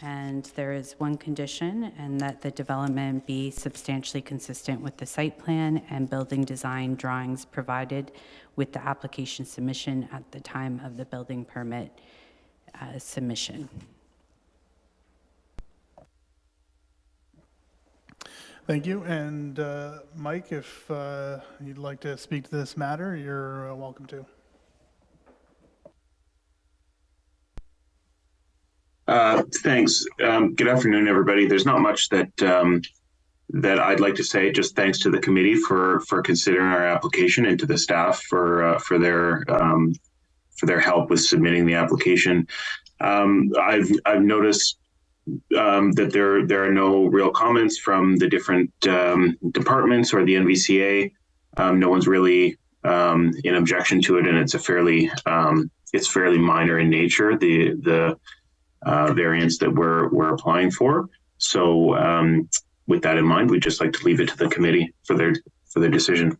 And there is one condition, and that the development be substantially consistent with the site plan and building design drawings provided with the application submission at the time of the building permit submission. Thank you. And Mike, if you'd like to speak to this matter, you're welcome to. Thanks. Good afternoon, everybody. There's not much that that I'd like to say. Just thanks to the committee for considering our application, and to the staff for their help with submitting the application. I've noticed that there are no real comments from the different departments or the NVCA. No one's really in objection to it, and it's fairly minor in nature. The variance that we're applying for. So with that in mind, we'd just like to leave it to the committee for their decision.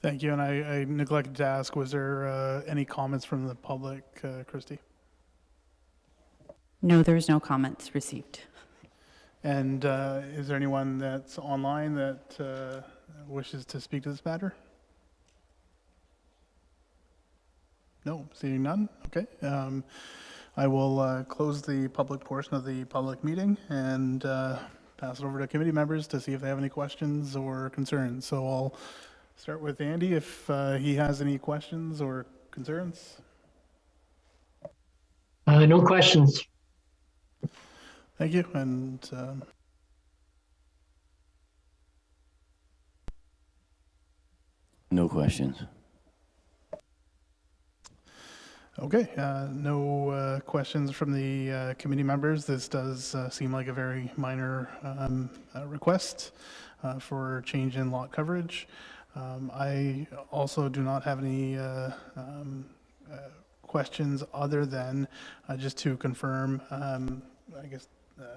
Thank you. And I neglected to ask, was there any comments from the public, Christy? No, there's no comments received. And is there anyone that's online that wishes to speak to this matter? No, seeing none. Okay. I will close the public portion of the public meeting and pass it over to committee members to see if they have any questions or concerns. So I'll start with Andy if he has any questions or concerns. No questions. Thank you. And No questions. okay, no questions from the committee members. This does seem like a very minor request for change in lot coverage. I also do not have any questions other than just to confirm, I guess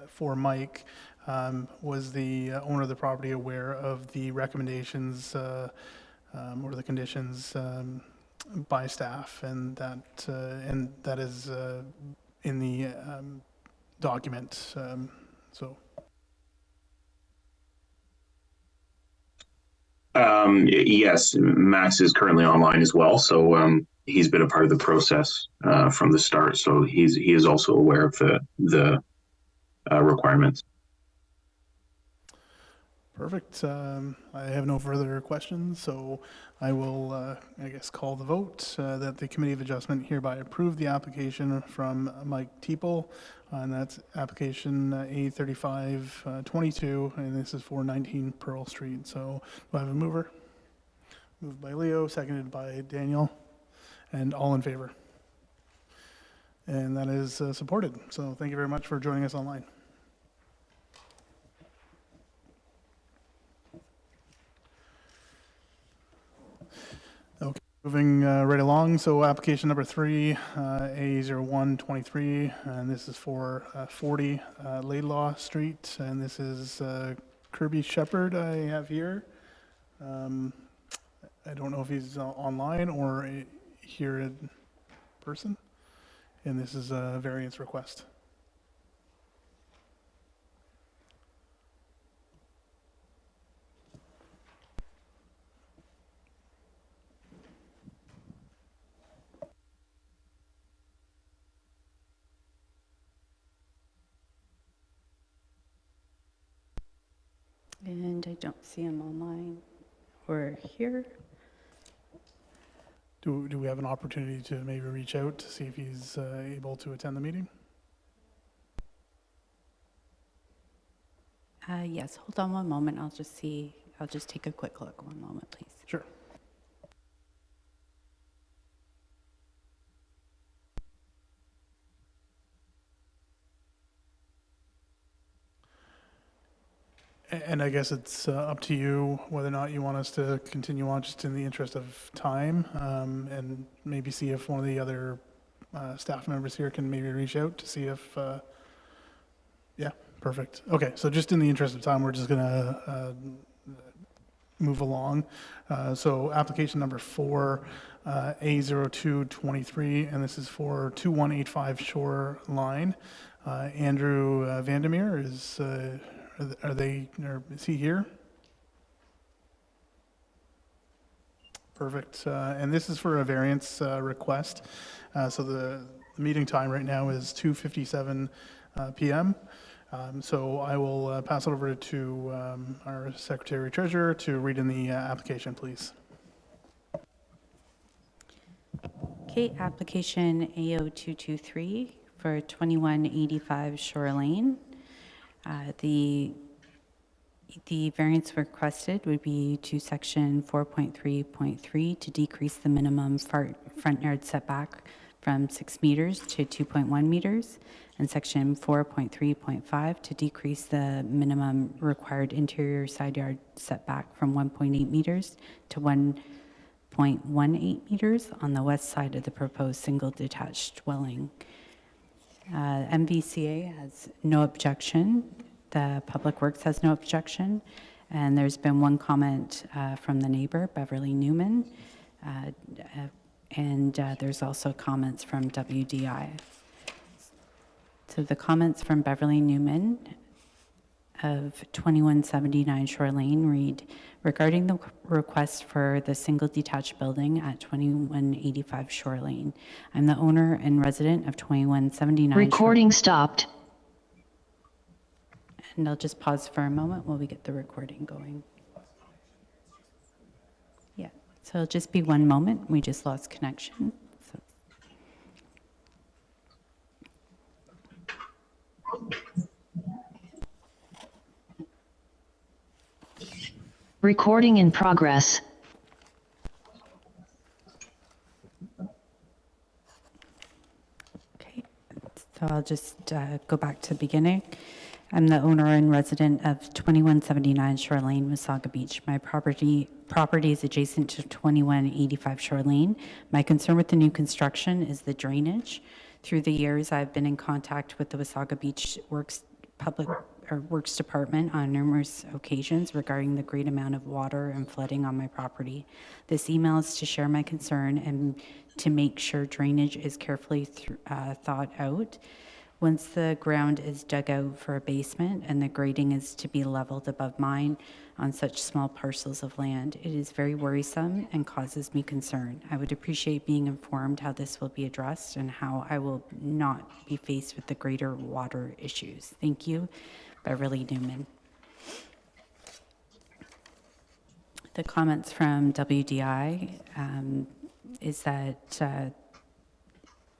for Mike, was the owner of the property aware of the recommendations or the conditions by staff, and that is in the document. So. Yes, Max is currently online as well, so he's been a part of the process from the start. So he is also aware of the requirements. Perfect. I have no further questions, so I will, I guess, call the vote that the Committee of Adjustment hereby approve the application from Mike Teeple, and that's application A3522, and this is for 19 Pearl Street. So do I have a mover? Moved by Leo, seconded by Daniel, and all in favor. And that is supported. So thank you very much for joining us online. Okay, moving right along. So application number 3, A0123, and this is for 40 Laidlaw Street, and this is Kirby Shepherd I have here. I don't know if he's online or here in person, and this is a variance request. And I don't see him online or here. Do we have an opportunity to maybe reach out to see if he's able to attend the meeting? Yes, hold on one moment. I'll just take a quick look. One moment, please. Sure. And I guess it's up to you whether or not you want us to continue on just in the interest of time, and maybe see if one of the other staff members here can maybe reach out to see if, yeah, perfect. Okay, so just in the interest of time, we're just gonna move along. So application number 4, A0223, and this is for 2185 Shoreline. Andrew Vandermeer is, is he here? Perfect. And this is for a variance request. So the meeting time right now is 2:57 p.m. So I will pass it over to our Secretary Treasurer to read in the application, please. Okay, application A0223 for 2185 Shore Lane. The variance requested would be to section 4.3.3 to decrease the minimum front yard setback from 6 meters to 2.1 meters, and section 4.3.5 to decrease the minimum required interior side yard setback from 1.8 meters to 1.18 meters on the west side of the proposed single detached dwelling. MVCA has no objection. The Public Works has no objection. And there's been one comment from the neighbor, Beverly Newman. And there's also comments from WDI. So the comments from Beverly Newman of 2179 Shore Lane read, regarding the request for the single detached building at 2185 Shore Lane. I'm the owner and resident of 2179 Recording stopped. And I'll just pause for a moment while we get the recording going. Yeah, so it'll just be one moment. We just lost connection. So. Recording in progress. Okay, so I'll just go back to the beginning. I'm the owner and resident of 2179 Shore Lane, Wasaga Beach. My property is adjacent to 2185 Shore Lane. My concern with the new construction is the drainage. Through the years, I've been in contact with the Wasaga Beach Works Department on numerous occasions regarding the great amount of water and flooding on my property. This email is to share my concern and to make sure drainage is carefully thought out. Once the ground is dug out for a basement and the grading is to be leveled above mine on such small parcels of land, it is very worrisome and causes me concern. I would appreciate being informed how this will be addressed and how I will not be faced with the greater water issues. Thank you, Beverly Newman. The comments from WDI is that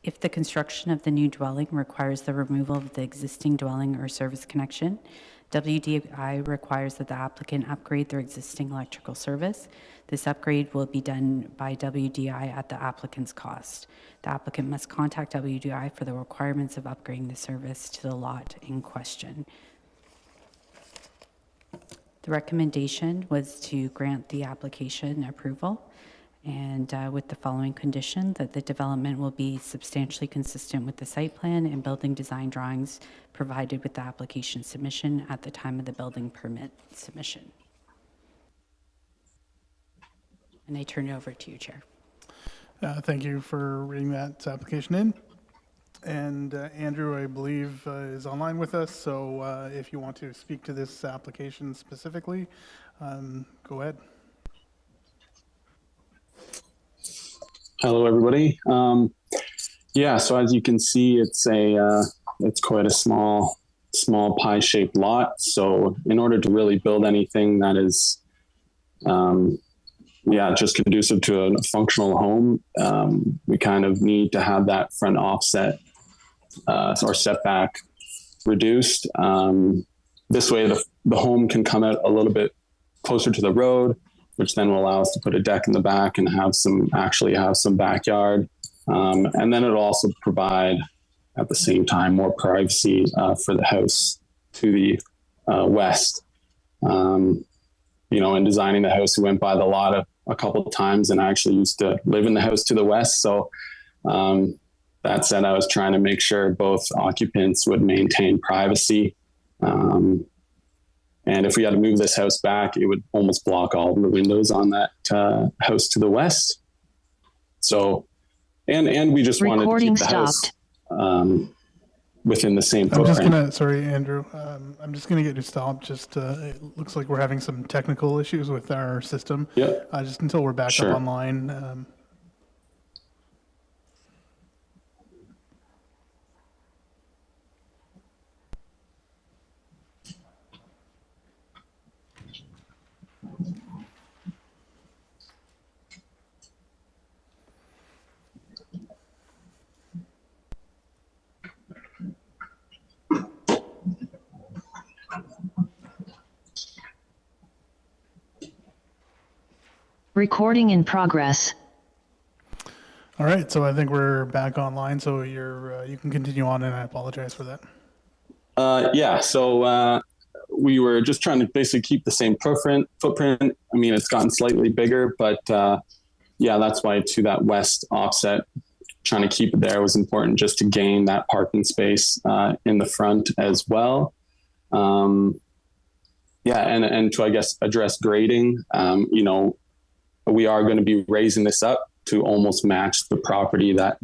if the construction of the new dwelling requires the removal of the existing dwelling or service connection, WDI requires that the applicant upgrade their existing electrical service. This upgrade will be done by WDI at the applicant's cost. The applicant must contact WDI for the requirements of upgrading the service to the lot in question. The recommendation was to grant the application approval and with the following condition, that the development will be substantially consistent with the site plan and building design drawings provided with the application submission at the time of the building permit submission. And I turn it over to you, Chair. Thank you for reading that application in. And Andrew, I believe, is online with us. So if you want to speak to this application specifically, go ahead. Hello, everybody. Yeah, so as you can see, it's quite a small pie-shaped lot. So in order to really build anything that is, just conducive to a functional home, we kind of need to have that front offset or setback reduced. This way, the home can come out a little bit closer to the road, which then will allow us to put a deck in the back and have some backyard. And then it'll also provide at the same time more privacy for the house to the west. In designing the house, we went by the lot a couple of times, and I actually used to live in the house to the west. So that said, I was trying to make sure both occupants would maintain privacy. And if we had to move this house back, it would almost block all the windows on that house to the west. So, and we just wanted to keep the house within the same footprint. Sorry, Andrew, I'm just gonna get you stopped. Just, it looks like we're having some technical issues with our system. Yeah. Just until we're back Sure. up online. Recording in progress. All right, so I think we're back online. So you can continue on, and I apologize for that. So we were just trying to basically keep the same footprint. I mean, it's gotten slightly bigger, but that's why to that west offset, trying to keep it there was important just to gain that parking space in the front as well. And to, I guess, address grading, we are going to be raising this up to almost match the property that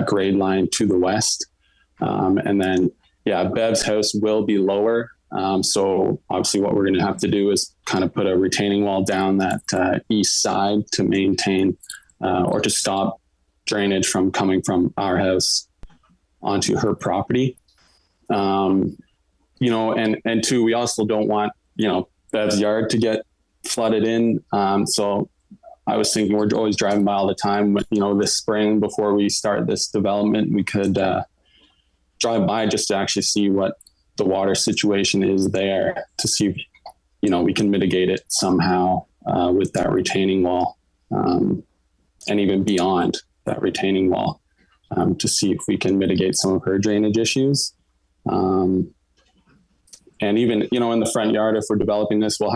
grade line to the west. And then, Bev's house will be lower. So obviously what we're going to have to do is kind of put a retaining wall down that east side to maintain or to stop drainage from coming from our house onto her property. And two, we also don't want, Bev's yard to get flooded in. So I was thinking we're always driving by all the time, but, this spring before we start this development, we could drive by just to actually see what the water situation is there to see if, we can mitigate it somehow with that retaining wall and even beyond that retaining wall to see if we can mitigate some of her drainage issues. And even, in the front yard, if we're developing this, we'll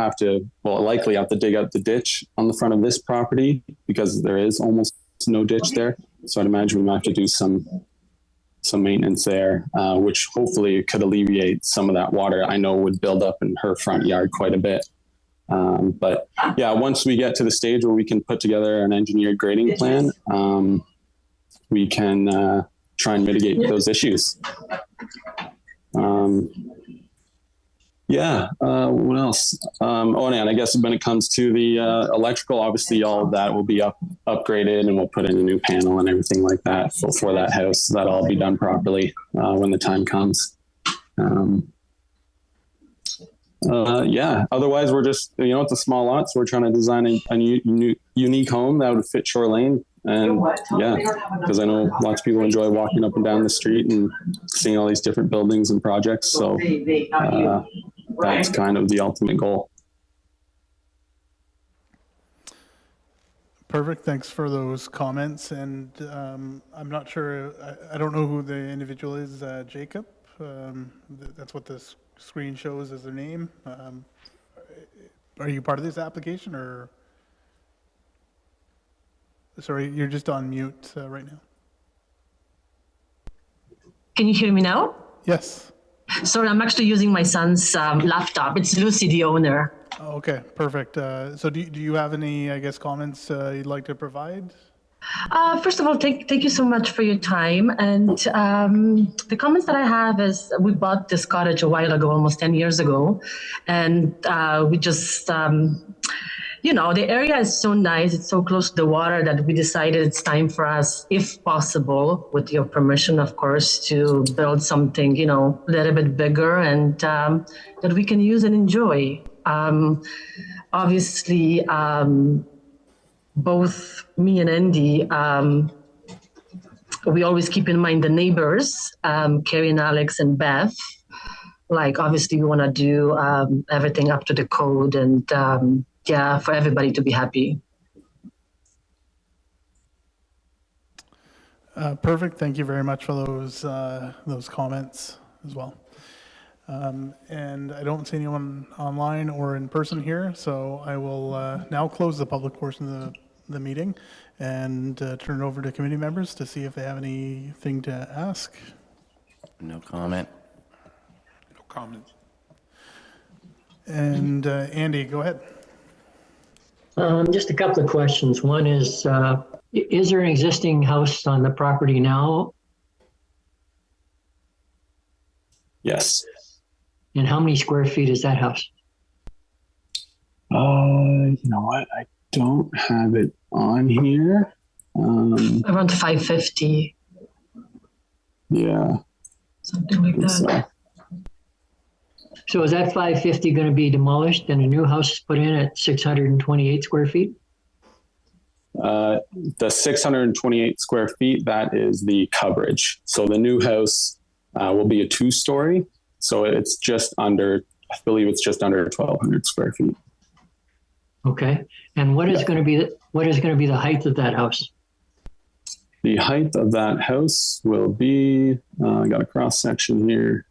likely have to dig out the ditch on the front of this property because there is almost no ditch there. So I'd imagine we might have to do some maintenance there, which hopefully could alleviate some of that water I know would build up in her front yard quite a bit. But once we get to the stage where we can put together an engineered grading plan, we can try and mitigate those issues. What else? And I guess when it comes to the electrical, obviously all of that will be upgraded, and we'll put in a new panel and everything like that for that house. So that'll all be done properly when the time comes. Yeah. Otherwise, we're just, it's a small lot, so we're trying to design a unique home that would fit Shore Lane. And yeah, because I know lots of people enjoy walking up and down the street and seeing all these different buildings and projects. So that's kind of the ultimate goal. Perfect. Thanks for those comments. And I'm not sure, I don't know who the individual is, Jacob. That's what this screen shows as their name. Are you part of this application or? Sorry, you're just on mute right now. Can you hear me now? Yes. Sorry, I'm actually using my son's laptop. It's Lucy, the owner. Okay, perfect. So do you have any, I guess, comments you'd like to provide? First of all, thank you so much for your time. And the comments that I have is we bought this cottage a while ago, almost 10 years ago. And we just, the area is so nice. It's so close to the water that we decided it's time for us, if possible, with your permission, of course, to build something, a little bit bigger and that we can use and enjoy. Obviously, both me and Andy, we always keep in mind the neighbors, Carrie and Alex and Beth. Like, obviously, we want to do everything up to the code and, for everybody to be happy. Perfect. Thank you very much for those comments as well. And I don't see anyone online or in person here, so I will now close the public portion of the meeting and turn it over to committee members to see if they have anything to ask. No comment. No comment. And Andy, go ahead. Just a couple of questions. One is there an existing house on the property now? Yes. And how many square feet is that house? You know what? I don't have it on here. Around 550, Yeah. something like that. So is that 550 going to be demolished and a new house is put in at 628 square feet? The 628 square feet, that is the coverage. So the new house will be a 2-story. So it's just under, I believe it's just under 1,200 square feet. Okay. And what is going to be the height of that house? The height of that house will be, I got a cross section here.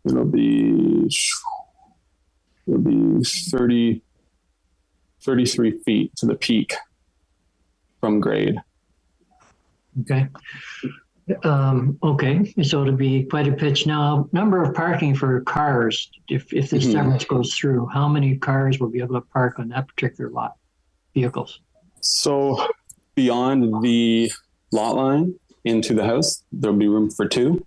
It'll be 33 feet to the peak from grade. Okay. Okay. So it'll be quite a pitch. Now, number of parking for cars, if this severance goes through, how many cars will be able to park on that particular lot? Vehicles? So beyond the lot line into the house, there'll be room for 2.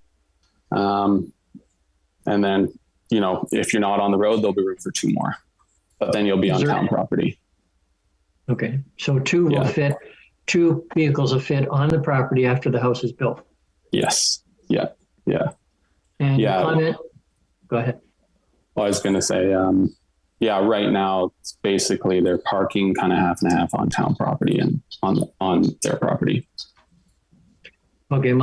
And then, if you're not on the road, there'll be room for 2 more. But then you'll be on town property. Okay. So 2 will fit, 2 vehicles will fit on the property after the house is built. Yes. Yeah. Yeah. And Yeah. comment? Go ahead. Well, I was going to say, right now, it's basically they're parking kind of half and half on town property and on their property. Okay.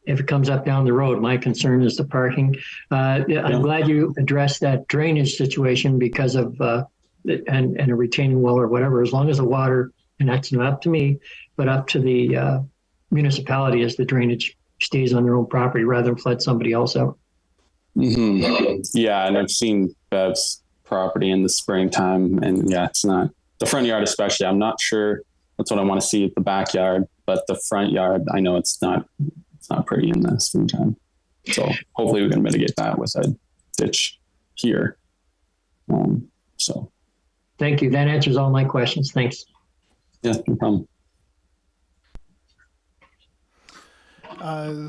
If it comes up down the road, my concern is the parking. I'm glad you addressed that drainage situation because of, and a retaining wall or whatever, as long as the water, and that's not up to me, but up to the municipality as the drainage stays on their own property rather than flood somebody else out. Mm-hmm. Yeah. And I've seen Bev's property in the springtime and it's not the front yard, especially. I'm not sure that's what I want to see at the backyard, but the front yard, I know it's not pretty in the springtime. So hopefully we can mitigate that with a ditch here. So. Thank you. That answers all my questions. Thanks. Yeah, no problem.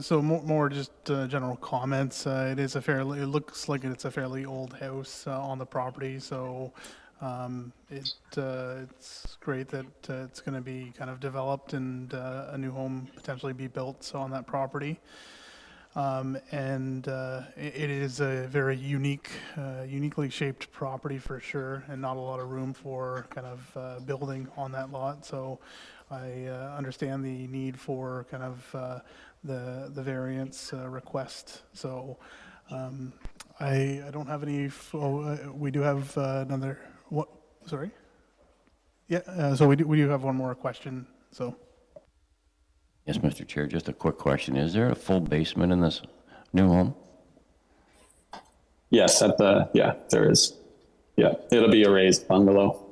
So more just general comments. It looks like it's a fairly old house on the property. So it's great that it's going to be kind of developed and a new home potentially be built on that property. And it is a very uniquely shaped property for sure, and not a lot of room for kind of building on that lot. So I understand the need for kind of the variance request. So I don't have any, we do have another, what, sorry? Yeah, so we do have one more question, so. Yes, Mr. Chair, just a quick question. Is there a full basement in this new home? Yes, there is. Yeah, it'll be a raised bungalow.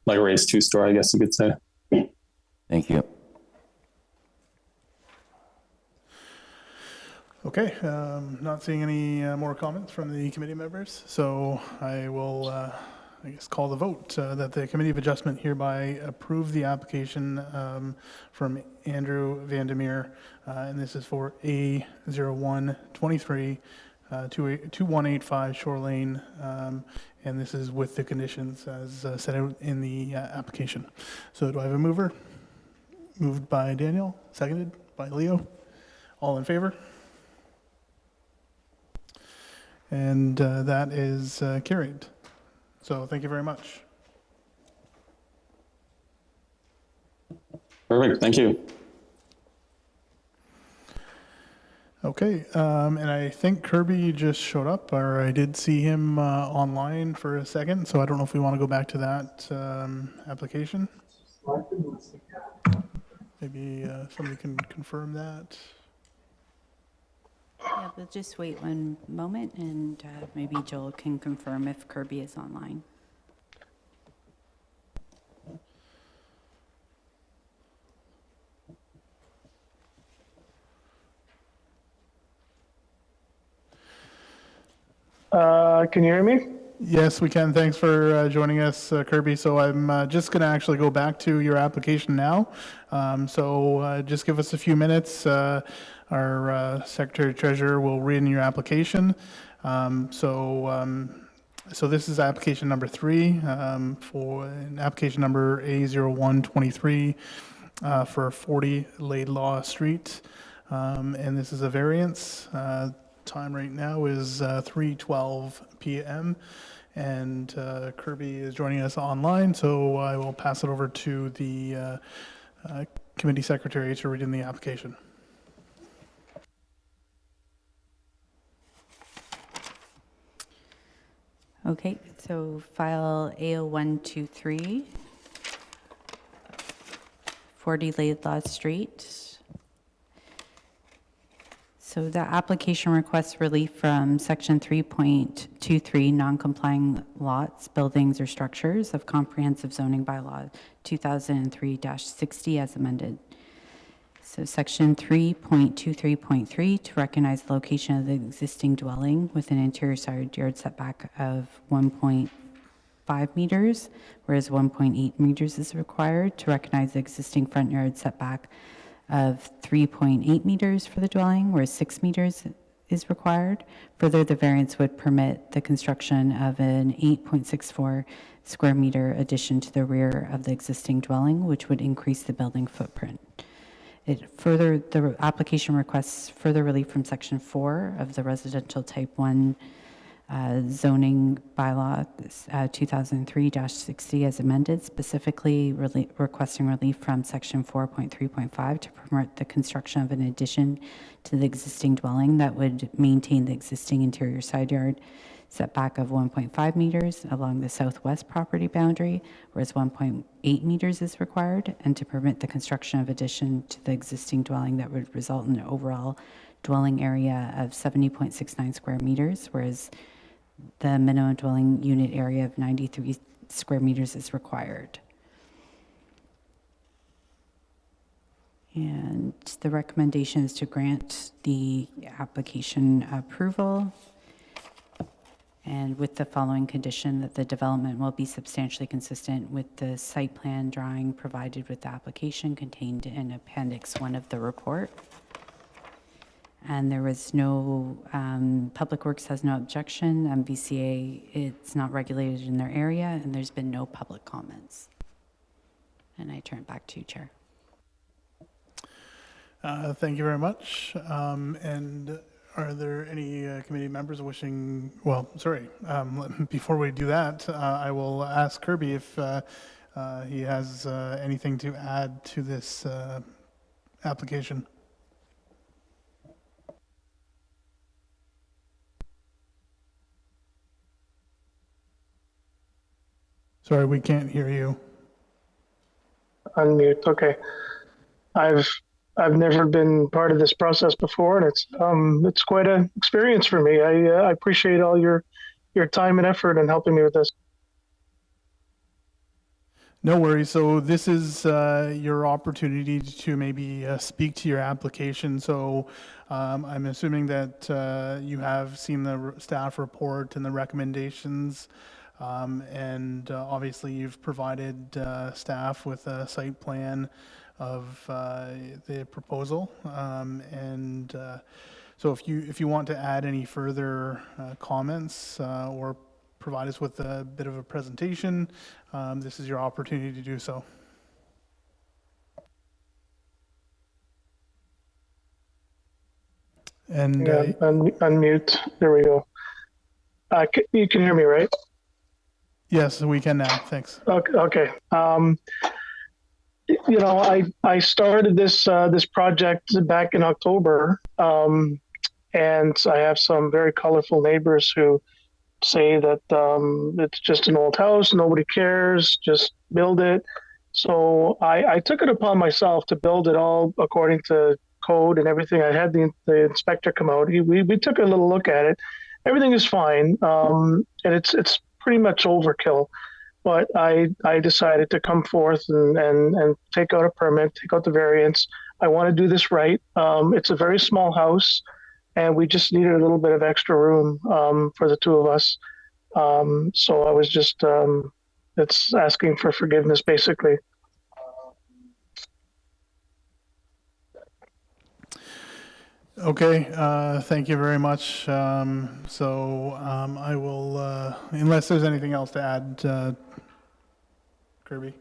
Like a raised two-story, I guess you could say. Thank you. Okay, not seeing any more comments from the committee members, so I will, I guess, call the vote that the Committee of Adjustment hereby approve the application from Andrew Vandermeer, and this is for A0123 2185 Shore Lane, and this is with the conditions as set out in the application. So do I have a mover? Moved by Daniel, seconded by Leo. All in favor? And that is carried. So thank you very much. Perfect, thank you. Okay, and I think Kirby just showed up, or I did see him online for a second, so I don't know if we want to go back to that application. Maybe somebody can confirm that. Yeah, we'll just wait one moment, and maybe Joel can confirm if Kirby is online. Can you hear me? Yes, we can. Thanks for joining us, Kirby. So I'm just going to actually go back to your application now. So just give us a few minutes. Our Secretary Treasurer will read in your application. So this is application number 3 for an application number A0123 for 40 Laidlaw Street. And this is a variance. Time right now is 3:12 p.m. and Kirby is joining us online, so I will pass it over to the committee secretary to read in the application. Okay, so file A0123, 40 Laidlaw Street. So the application requests relief from section 3.23, non-complying lots, buildings, or structures of comprehensive zoning bylaw 2003-60 as amended. So section 3.23.3 to recognize the location of the existing dwelling with an interior side yard setback of 1.5 meters, whereas 1.8 meters is required, to recognize the existing front yard setback of 3.8 meters for the dwelling, whereas 6 meters is required. Further, the variance would permit the construction of an 8.64 square meter addition to the rear of the existing dwelling, which would increase the building footprint. The application requests further relief from section 4 of the residential type 1 zoning bylaw 2003-60 as amended, specifically requesting relief from section 4.3.5 to permit the construction of an addition to the existing dwelling that would maintain the existing interior side yard setback of 1.5 meters along the southwest property boundary, whereas 1.8 meters is required, and to permit the construction of addition to the existing dwelling that would result in an overall dwelling area of 70.69 square meters, whereas the minimum dwelling unit area of 93 square meters is required. And the recommendation is to grant the application approval, and with the following condition, that the development will be substantially consistent with the site plan drawing provided with the application contained in Appendix 1 of the report. And there was no, Public Works has no objection, MVCA, it's not regulated in their area, and there's been no public comments. And I turn it back to you, Chair. Thank you very much. And are there any committee members wishing, well, sorry, before we do that, I will ask Kirby if he has anything to add to this application. Sorry, we can't hear you. Unmute. Okay. I've never been part of this process before, and it's quite an experience for me. I appreciate all your time and effort in helping me with this. No worries. So this is your opportunity to maybe speak to your application. So I'm assuming that you have seen the staff report and the recommendations. And obviously you've provided staff with a site plan of the proposal. So if you want to add any further comments or provide us with a bit of a presentation, this is your opportunity to do so. And Unmute. There we go. You can hear me, right? yes, we can now. Thanks. Okay. I started this project back in October, and I have some very colorful neighbors who say that it's just an old house, nobody cares, just build it. So I took it upon myself to build it all according to code and everything. I had the inspector come out. We took a little look at it. Everything is fine, and it's pretty much overkill. But I decided to come forth and take out a permit, take out the variance. I want to do this right. It's a very small house, and we just needed a little bit of extra room for the two of us. So I was just, it's asking for forgiveness, basically. Okay, thank you very much. I will, unless there's anything else to add, Kirby.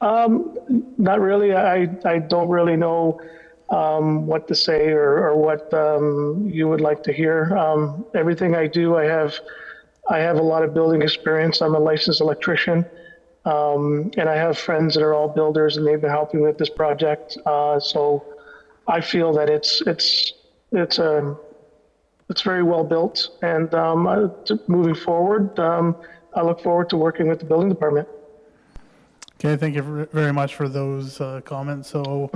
Not really. I don't really know what to say or what you would like to hear. Everything I do, I have a lot of building experience. I'm a licensed electrician, and I have friends that are all builders, and they've been helping with this project. So I feel that it's very well built, and moving forward, I look forward to working with the building department. Okay, thank you very much for those comments. So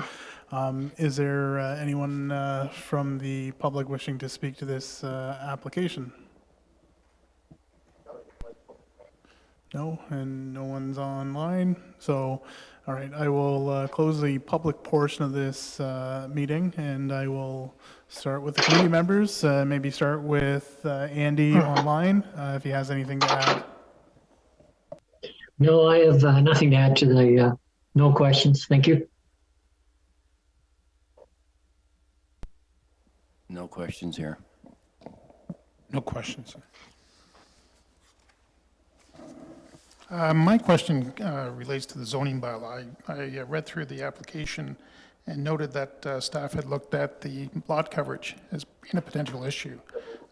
is there anyone from the public wishing to speak to this application? No, and no one's online. So, all right, I will close the public portion of this meeting, and I will start with the committee members. Maybe start with Andy online, if he has anything to add. No, I have nothing to add to the, no questions. Thank you. No questions here. No questions. My question relates to the zoning bylaw. I read through the application and noted that staff had looked at the lot coverage as being a potential issue.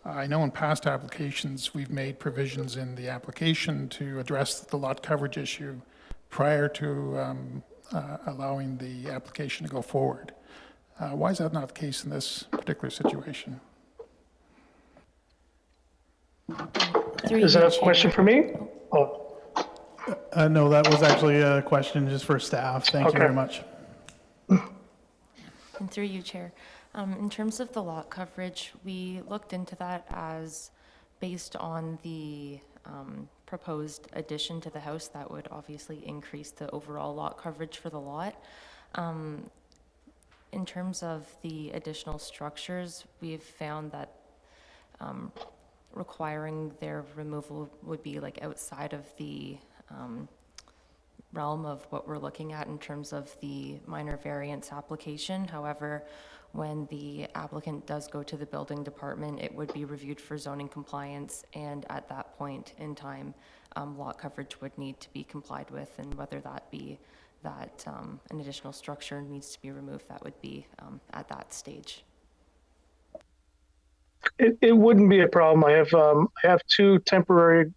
I know in past applications, we've made provisions in the application to address the lot coverage issue prior to allowing the application to go forward. Why is that not the case in this particular situation? Is that a question for me? Oh. No, that was actually a question just for staff. Thank you very much. And through you, Chair. In terms of the lot coverage, we looked into that as based on the proposed addition to the house that would obviously increase the overall lot coverage for the lot. In terms of the additional structures, we've found that requiring their removal would be like outside of the realm of what we're looking at in terms of the minor variance application. However, when the applicant does go to the building department, it would be reviewed for zoning compliance, and at that point in time, lot coverage would need to be complied with, and whether that be that an additional structure needs to be removed, that would be at that stage. It wouldn't be a problem. I have two temporary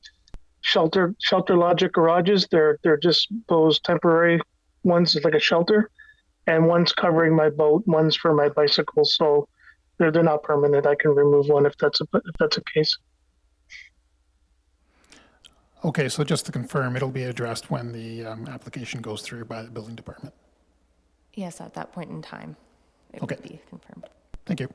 shelter logic garages. They're just those temporary ones, like a shelter, and one's covering my boat, one's for my bicycle. So they're not permanent. I can remove one if that's a case. Okay, so just to confirm, it'll be addressed when the application goes through by the building department. Yes, at that point in time, it Okay. would be confirmed. Thank you.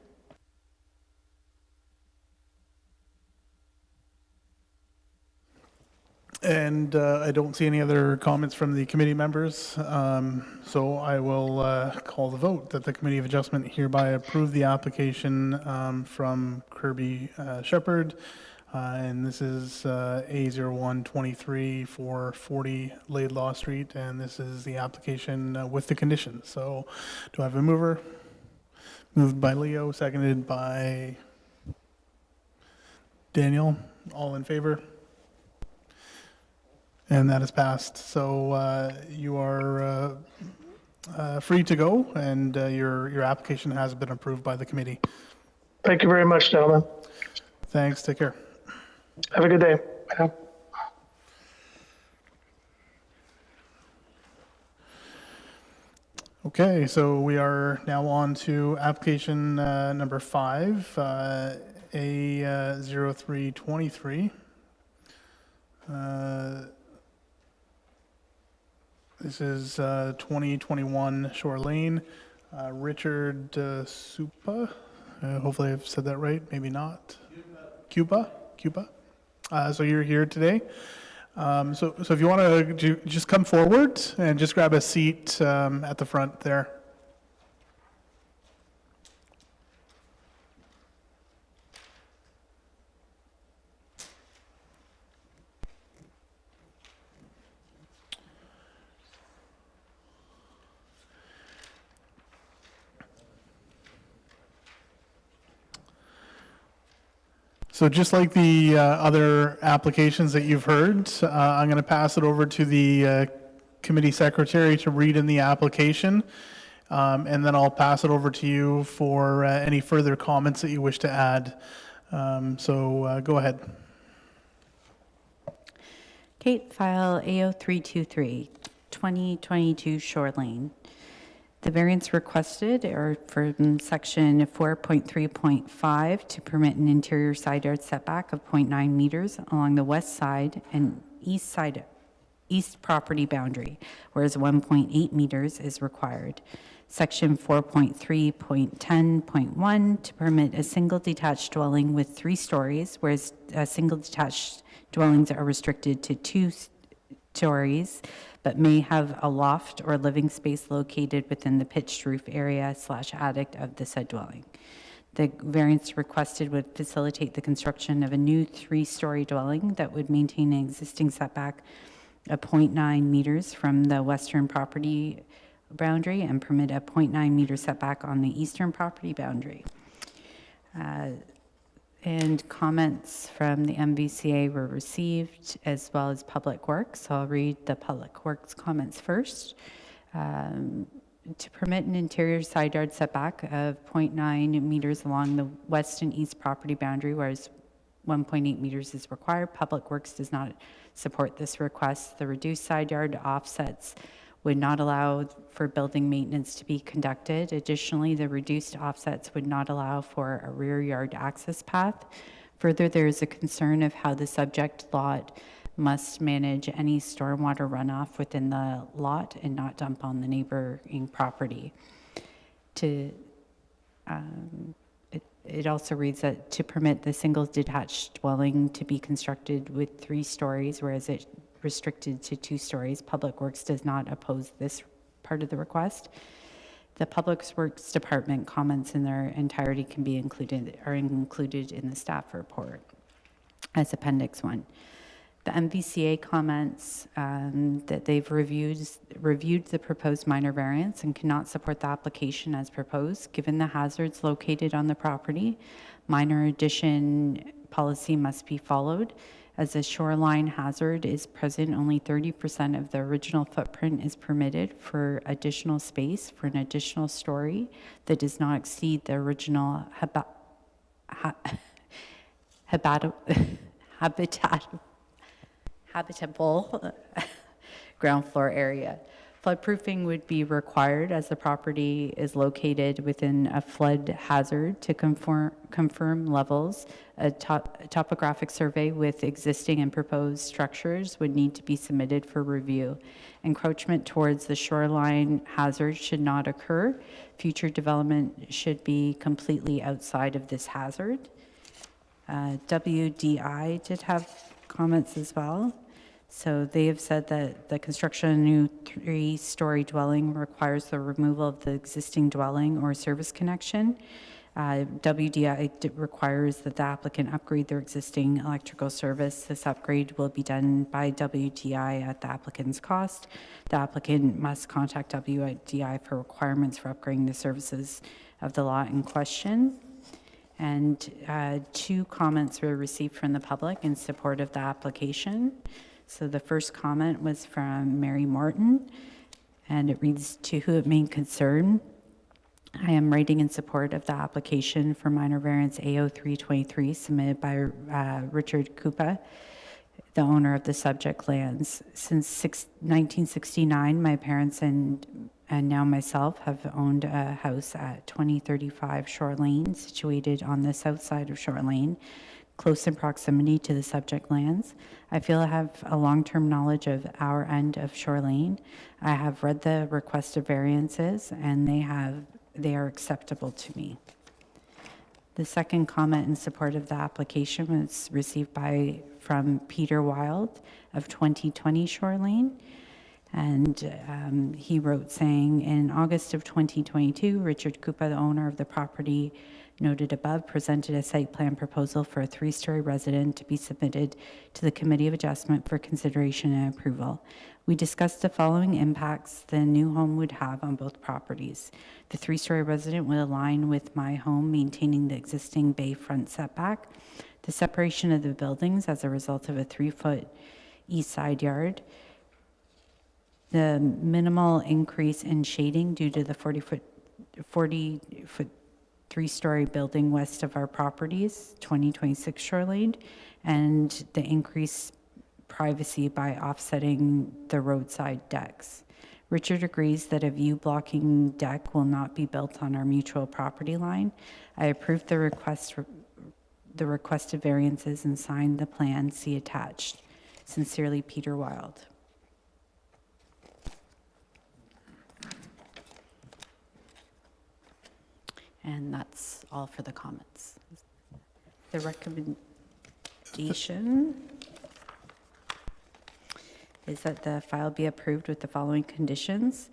And I don't see any other comments from the committee members. So I will call the vote that the Committee of Adjustment hereby approve the application from Kirby Shepherd. And this is A0123 for 40 Laidlaw Street. And this is the application with the conditions. So do I have a mover? Moved by Leo, seconded by Daniel. All in favor? And that is passed. So you are free to go, and your application has been approved by the committee. Thank you very much, gentlemen. Thanks. Take care. Have a good day. Bye. Okay, so we are now on to application number 5, A0323. This is 2021 Shore Lane. Richard Supa, hopefully I've said that right, maybe not. Cuba. So you're here today. So if you want to just come forward and just grab a seat at the front there. So just like the other applications that you've heard, I'm going to pass it over to the committee secretary to read in the application, and then I'll pass it over to you for any further comments that you wish to add. So go ahead. Kate, file A0323, 2022 Shore Lane. The variance requested are from section 4.3.5 to permit an interior side yard setback of 0.9 meters along the west side and east property boundary, whereas 1.8 meters is required. Section 4.3.10.1 to permit a single detached dwelling with 3 stories, whereas single detached dwellings are restricted to 2 stories, but may have a loft or living space located within the pitched roof area / attic of the said dwelling. The variance requested would facilitate the construction of a new 3-story dwelling that would maintain an existing setback of 0.9 meters from the western property boundary and permit a 0.9 meter setback on the eastern property boundary. And comments from the MVCA were received, as well as Public Works. So I'll read the Public Works comments first. To permit an interior side yard setback of 0.9 meters along the west and east property boundary, whereas 1.8 meters is required, Public Works does not support this request. The reduced side yard offsets would not allow for building maintenance to be conducted. Additionally, the reduced offsets would not allow for a rear yard access path. Further, there is a concern of how the subject lot must manage any stormwater runoff within the lot and not dump on the neighboring property. It also reads that to permit the single detached dwelling to be constructed with 3 stories, whereas it restricted to 2 stories. Public Works does not oppose this part of the request. The Public Works Department comments in their entirety are included in the staff report as Appendix 1. The MVCA comments that they've reviewed the proposed minor variance and cannot support the application as proposed. Given the hazards located on the property, minor addition policy must be followed. As a shoreline hazard is present, only 30% of the original footprint is permitted for additional space for an additional story that does not exceed the original habitable ground floor area. Floodproofing would be required as the property is located within a flood hazard to confirm levels. A topographic survey with existing and proposed structures would need to be submitted for review. Encroachment towards the shoreline hazard should not occur. Future development should be completely outside of this hazard. WDI did have comments as well. So they have said that the construction of a new 3-story dwelling requires the removal of the existing dwelling or service connection. WDI requires that the applicant upgrade their existing electrical service. This upgrade will be done by WDI at the applicant's cost. The applicant must contact WDI for requirements for upgrading the services of the lot in question. And 2 comments were received from the public in support of the application. So the first comment was from Mary Morton, and it reads, "To whom it may concern, I am writing in support of the application for minor variance AO323 submitted by Richard Kupa, the owner of the subject lands. Since 1969, my parents and now myself have owned a house at 2035 Shore Lane, situated on the south side of Shore Lane, close in proximity to the subject lands. I feel I have a long-term knowledge of our end of Shore Lane. I have read the requested variances, and they are acceptable to me." The second comment in support of the application was received from Peter Wild of 2020 Shore Lane. And he wrote saying, "In August of 2022, Richard Kupa, the owner of the property noted above, presented a site plan proposal for a 3-story residence to be submitted to the Committee of Adjustment for consideration and approval. We discussed the following impacts the new home would have on both properties. The 3-story residence would align with my home, maintaining the existing bay front setback. The separation of the buildings as a result of a 3-foot east side yard. The minimal increase in shading due to the 40-foot 3-story building west of our properties, 2026 Shore Lane, and the increased privacy by offsetting the roadside decks. Richard agrees that a view blocking deck will not be built on our mutual property line. I approved the requested variances and signed the plan. See attached. Sincerely, Peter Wild." And that's all for the comments. The recommendation is that the file be approved with the following conditions: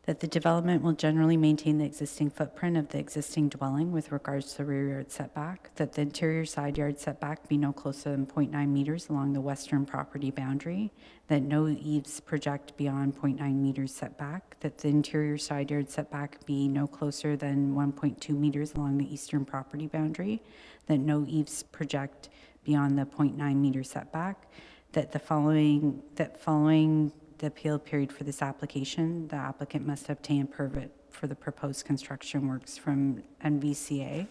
that the development will generally maintain the existing footprint of the existing dwelling with regards to the rear yard setback, that the interior side yard setback be no closer than 0.9 meters along the western property boundary, that no eaves project beyond 0.9 meters setback, that the interior side yard setback be no closer than 1.2 meters along the eastern property boundary, that no eaves project beyond the 0.9 meter setback, that following the appeal period for this application, the applicant must obtain a permit for the proposed construction works from NVCA.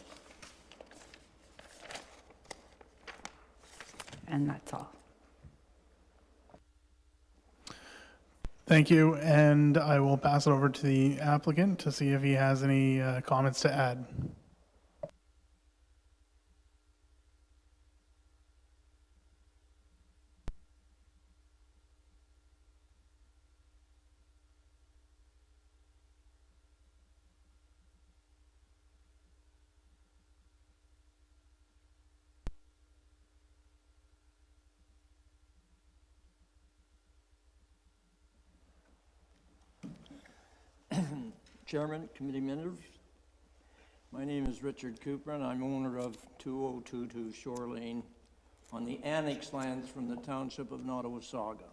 And that's all. Thank you, and I will pass it over to the applicant to see if he has any comments to add. Chairman, committee members, my name is Richard Cooper, and I'm owner of 2022 Shore Lane on the annex lands from the township of Nottawasaga.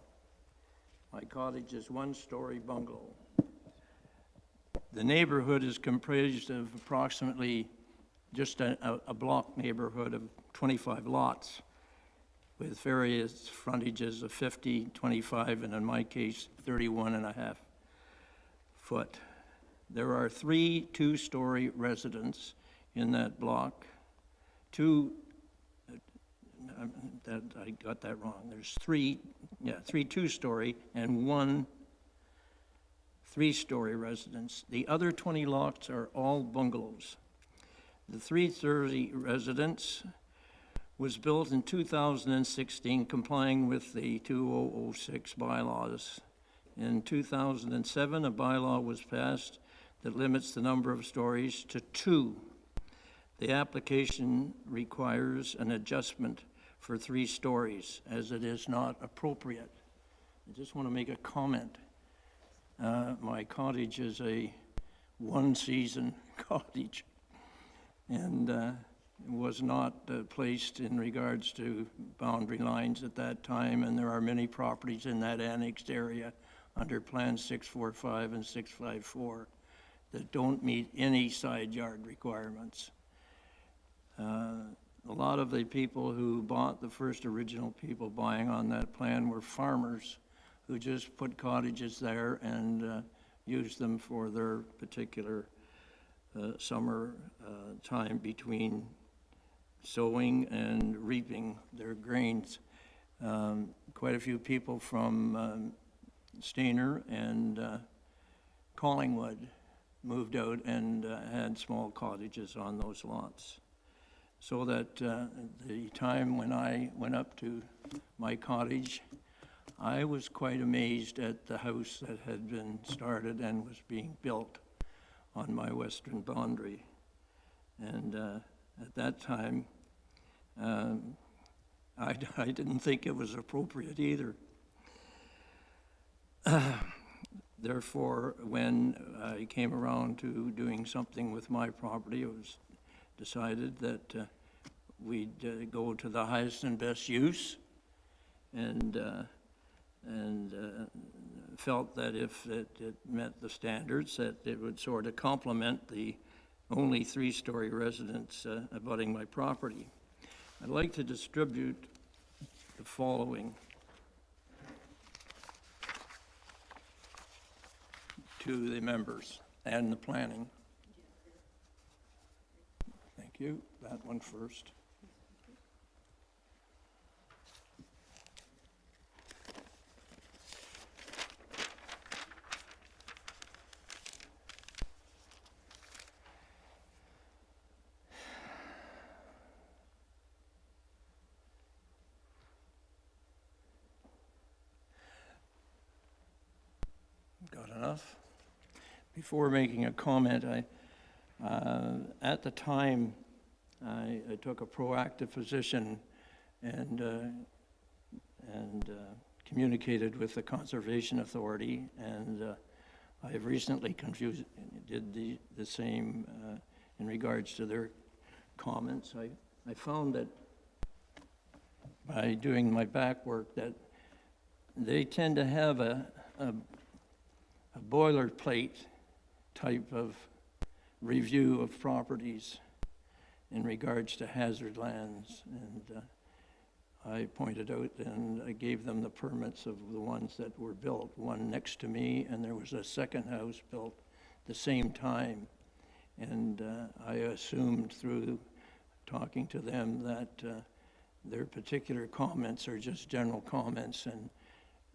My cottage is 1-story bungalow. The neighborhood is comprised of approximately just a block neighborhood of 25 lots. with various frontages of 50, 25, and in my case, 31.5 foot. There are 3 two-story residents in that block. I got that wrong. There's 3 two-story and 1 3-story residence. The other 20 lots are all bungalows. The 330 residence was built in 2016, complying with the 2006 bylaws. In 2007, a bylaw was passed that limits the number of stories to 2. The application requires an adjustment for 3 stories, as it is not appropriate. I just want to make a comment. My cottage is a one-season cottage, and was not placed in regards to boundary lines at that time, and there are many properties in that annexed area under Plan 645 and 654 that don't meet any side yard requirements. A lot of the people who bought, the first original people buying on that plan, were farmers who just put cottages there and used them for their particular summer time between sowing and reaping their grains. Quite a few people from Stainer and Collingwood moved out and had small cottages on those lots. So that the time when I went up to my cottage, I was quite amazed at the house that had been started and was being built on my western boundary. And at that time, I didn't think it was appropriate either. Therefore, when I came around to doing something with my property, it was decided that we'd go to the highest and best use, and felt that if it met the standards, that it would sort of complement the only 3-story residence abutting my property. I'd like to distribute the following to the members and the planning. Thank you. That one first. Got enough? Before making a comment, at the time, I took a proactive position and communicated with the Conservation Authority, and I have recently did the same in regards to their comments. I found that by doing my back work that they tend to have a boilerplate type of review of properties in regards to hazard lands, and I pointed out and I gave them the permits of the ones that were built, one next to me, and there was a second house built the same time, and I assumed through talking to them that their particular comments are just general comments, and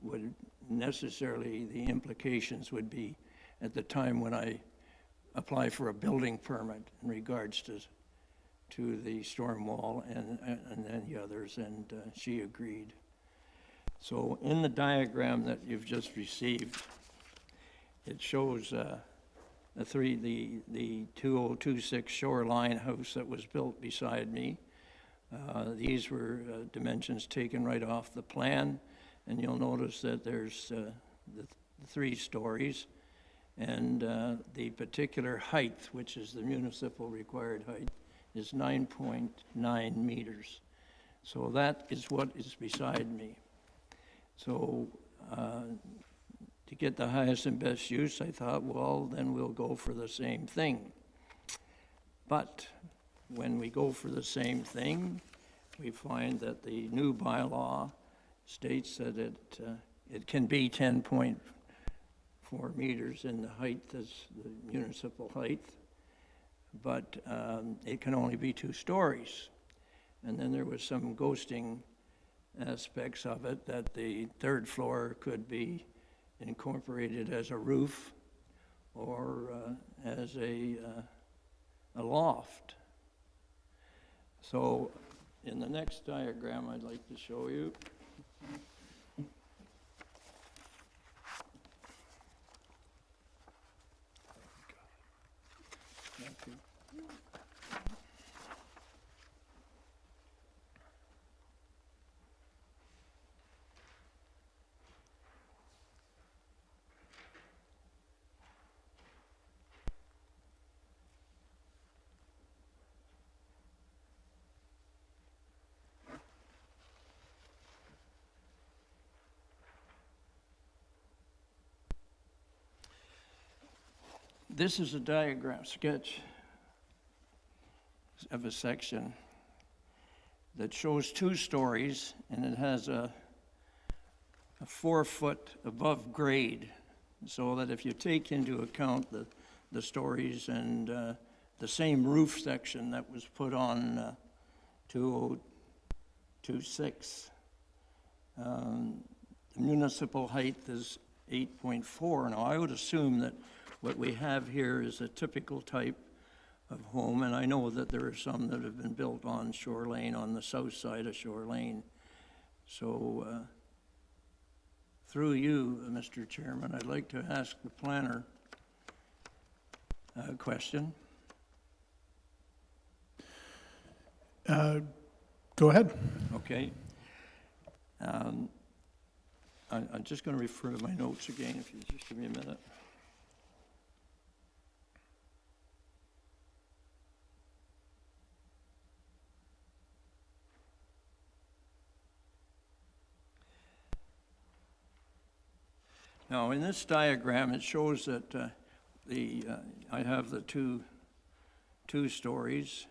would necessarily, the implications would be at the time when I apply for a building permit in regards to the storm wall and the others, and she agreed. So in the diagram that you've just received, it shows the 2026 shoreline house that was built beside me. These were dimensions taken right off the plan, and you'll notice that there's the 3 stories, and the particular height, which is the municipal required height, is 9.9 meters. So that is what is beside me. So to get the highest and best use, I thought, well, then we'll go for the same thing. But when we go for the same thing, we find that the new bylaw states that it can be 10.4 meters in the height as the municipal height, but it can only be 2 stories. And then there was some ghosting aspects of it, that the 3rd floor could be incorporated as a roof or as a loft. So in the next diagram I'd like to show you, this is a diagram sketch of a section that shows 2 stories, and it has a 4 foot above grade, so that if you take into account the stories and the same roof section that was put on 2026, the municipal height is 8.4. Now, I would assume that what we have here is a typical type of home, and I know that there are some that have been built on Shore Lane, on the south side of Shore Lane. So, through you, Mr. Chairman, I'd like to ask the planner a question. Go ahead. Okay. I'm just going to refer to my notes again, if you just give me a minute. Now, in this diagram, it shows that I have the two stories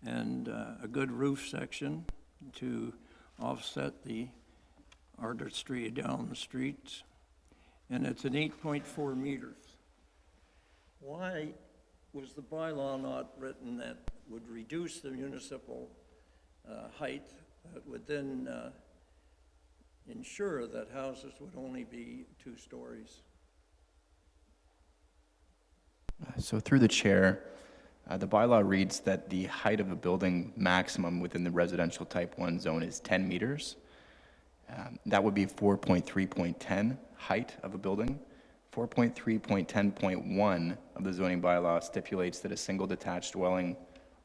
and a good roof section to offset the artistry down the streets, and it's an 8.4 meters. Why was the bylaw not written that would reduce the municipal height, that would then ensure that houses would only be 2 stories? So through the chair, the bylaw reads that the height of a building maximum within the residential type 1 zone is 10 meters. That would be 4.3.10 height of a building. 4.3.10.1 of the zoning bylaw stipulates that a single detached dwelling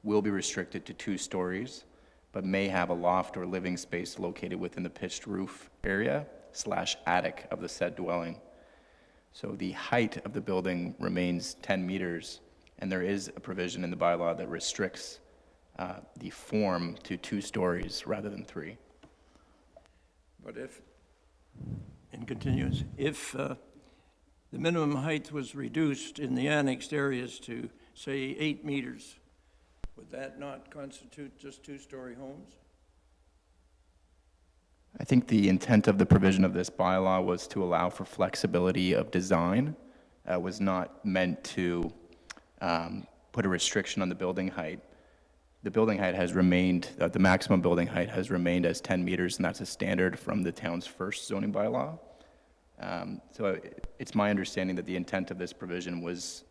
will be restricted to 2 stories, but may have a loft or living space located within the pitched roof area / attic of the said dwelling. So the height of the building remains 10 meters, and there is a provision in the bylaw that restricts the form to 2 stories rather than 3. But if, and continues, if the minimum height was reduced in the annexed areas to, say, 8 meters, would that not constitute just 2-story homes? I think the intent of the provision of this bylaw was to allow for flexibility of design. Was not meant to put a restriction on the building height. The building height has remained, the maximum building height has remained as 10 meters, and that's a standard from the town's first zoning bylaw. So it's my understanding that the intent of this provision was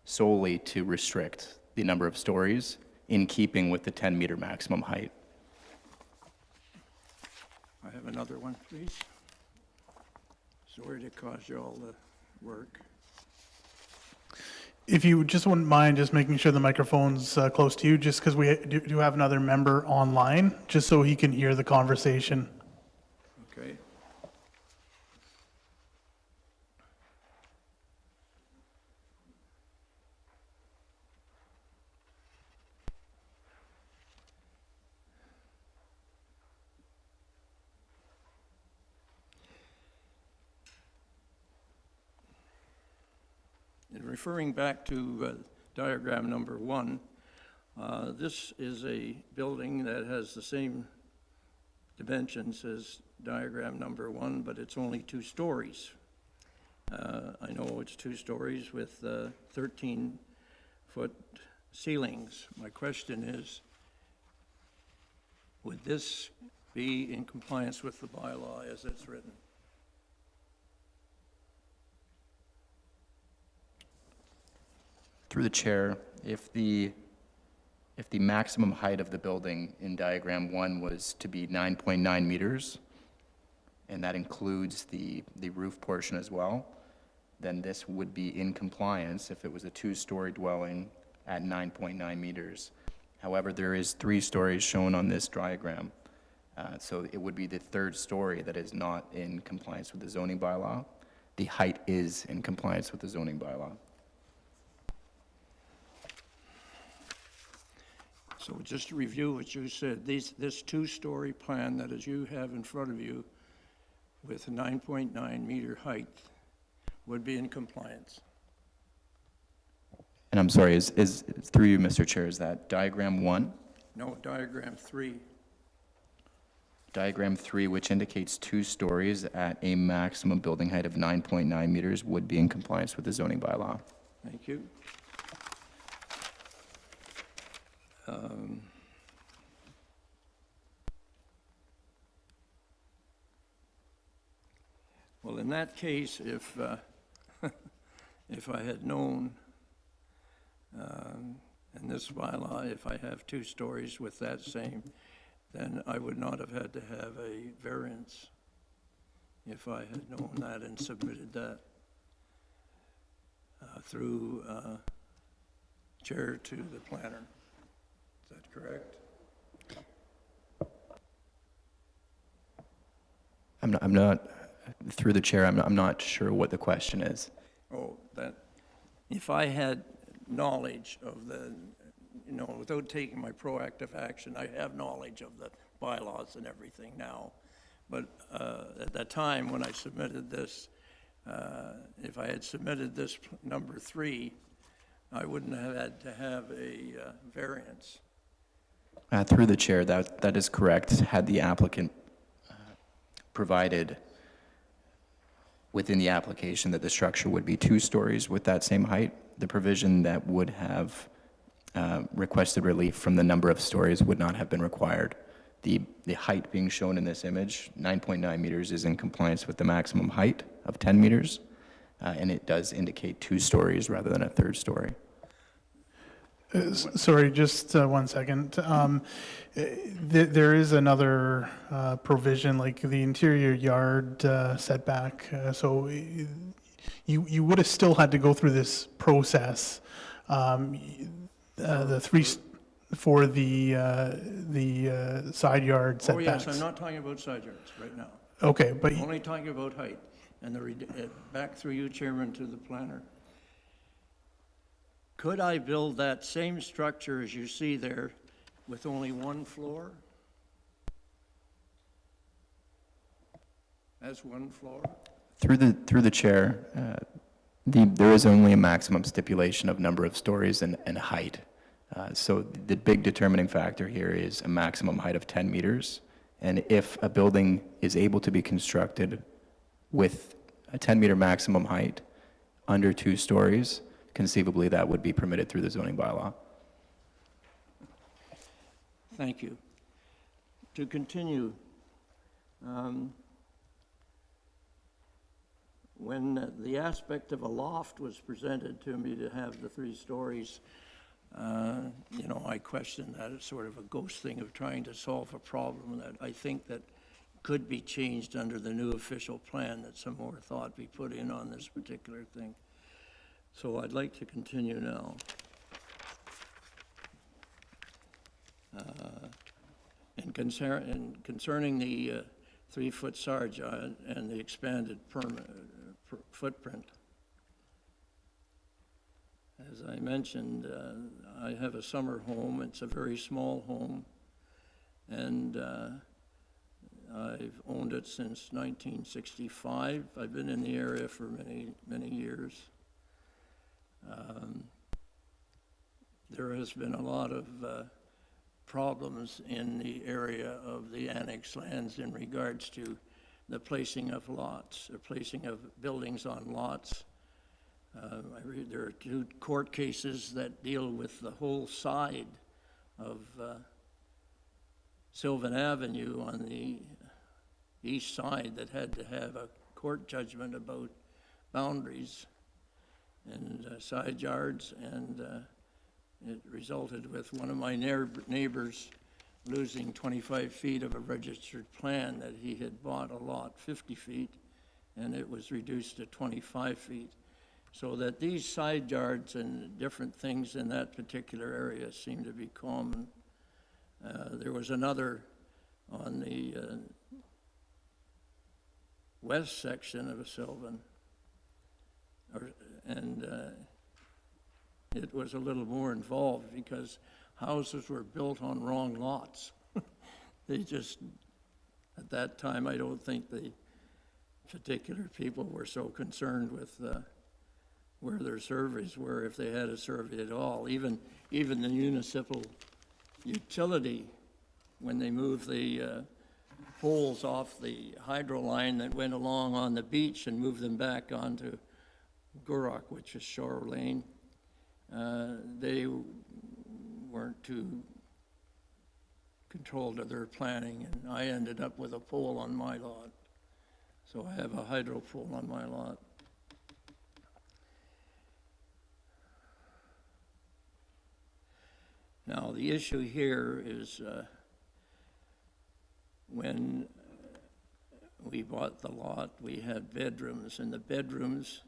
solely to restrict the number of stories in keeping with the 10-meter maximum height. I have another one, please. Sorry to cause you all the work. If you just wouldn't mind just making sure the microphone's close to you, just because we do have another member online, just so he can hear the conversation. Okay. And referring back to diagram number 1, This is a building that has the same dimensions as diagram number 1, but it's only 2 stories. I know it's 2 stories with 13-foot ceilings. My question is, would this be in compliance with the bylaw as it's written? Through the chair, if the maximum height of the building in diagram 1 was to be 9.9 meters, and that includes the roof portion as well, then this would be in compliance if it was a 2-story dwelling at 9.9 meters. However, there is 3 stories shown on this diagram. So it would be the 3rd story that is not in compliance with the zoning bylaw. The height is in compliance with the zoning bylaw. So just to review what you said, this 2-story plan that as you have in front of you with a 9.9 meter height would be in compliance. And I'm sorry, is through you, Mr. Chair, is that diagram 1? No, diagram 3. Diagram 3, which indicates 2 stories at a maximum building height of 9.9 meters, would be in compliance with the zoning bylaw. Thank you. Well, in that case, if if I had known in this bylaw, if I have 2 stories with that same, then I would not have had to have a variance if I had known that and submitted that through chair to the planner. Is that correct? I'm not, through the chair, I'm not sure what the question is. Oh, that if I had knowledge of the, without taking my proactive action, I have knowledge of the bylaws and everything now. But at that time when I submitted this, if I had submitted this number 3, I wouldn't have had to have a variance. Through the chair, that is correct. Had the applicant provided within the application that the structure would be 2 stories with that same height, the provision that would have requested relief from the number of stories would not have been required. The height being shown in this image, 9.9 meters, is in compliance with the maximum height of 10 meters, and it does indicate 2 stories rather than a 3rd story. Sorry, just 1 second. There is another provision, like the interior yard setback. So you would have still had to go through this process. The 3 for the side yard Oh, yes, setbacks. I'm not talking about side yards right now. Okay, but I'm only talking about height. And back through you, Chairman, to the planner. Could I build that same structure as you see there with only 1 floor? As 1 floor? Through the chair, there is only a maximum stipulation of number of stories and height. So the big determining factor here is a maximum height of 10 meters. And if a building is able to be constructed with a 10-meter maximum height under 2 stories, conceivably that would be permitted through the zoning bylaw. Thank you. To continue, when the aspect of a loft was presented to me to have the 3 stories, I questioned that. It's sort of a ghost thing of trying to solve a problem that I think that could be changed under the new official plan, that some more thought be put in on this particular thing. So I'd like to continue now. And concerning the 3-foot sarge and the expanded footprint, as I mentioned, I have a summer home. It's a very small home, and I've owned it since 1965. I've been in the area for many, many years. there has been a lot of problems in the area of the annex lands in regards to the placing of lots, or placing of buildings on lots. I read there are 2 court cases that deal with the whole side of Sylvan Avenue on the east side that had to have a court judgment about boundaries and side yards, and it resulted with one of my neighbors losing 25 feet of a registered plan that he had bought a lot 50 feet, and it was reduced to 25 feet. So that these side yards and different things in that particular area seem to be common. There was another on the west section of Sylvan, and it was a little more involved because houses were built on wrong lots. They just, at that time, I don't think the particular people were so concerned with where their surveys were, if they had a survey at all. Even the municipal utility, when they moved the poles off the hydro line that went along on the beach and moved them back onto Gurrock, which is Shore Lane, they weren't too controlled of their planning, and I ended up with a pole on my lot. So I have a hydro pole on my lot. Now, the issue here is when we bought the lot, we had bedrooms, and the bedrooms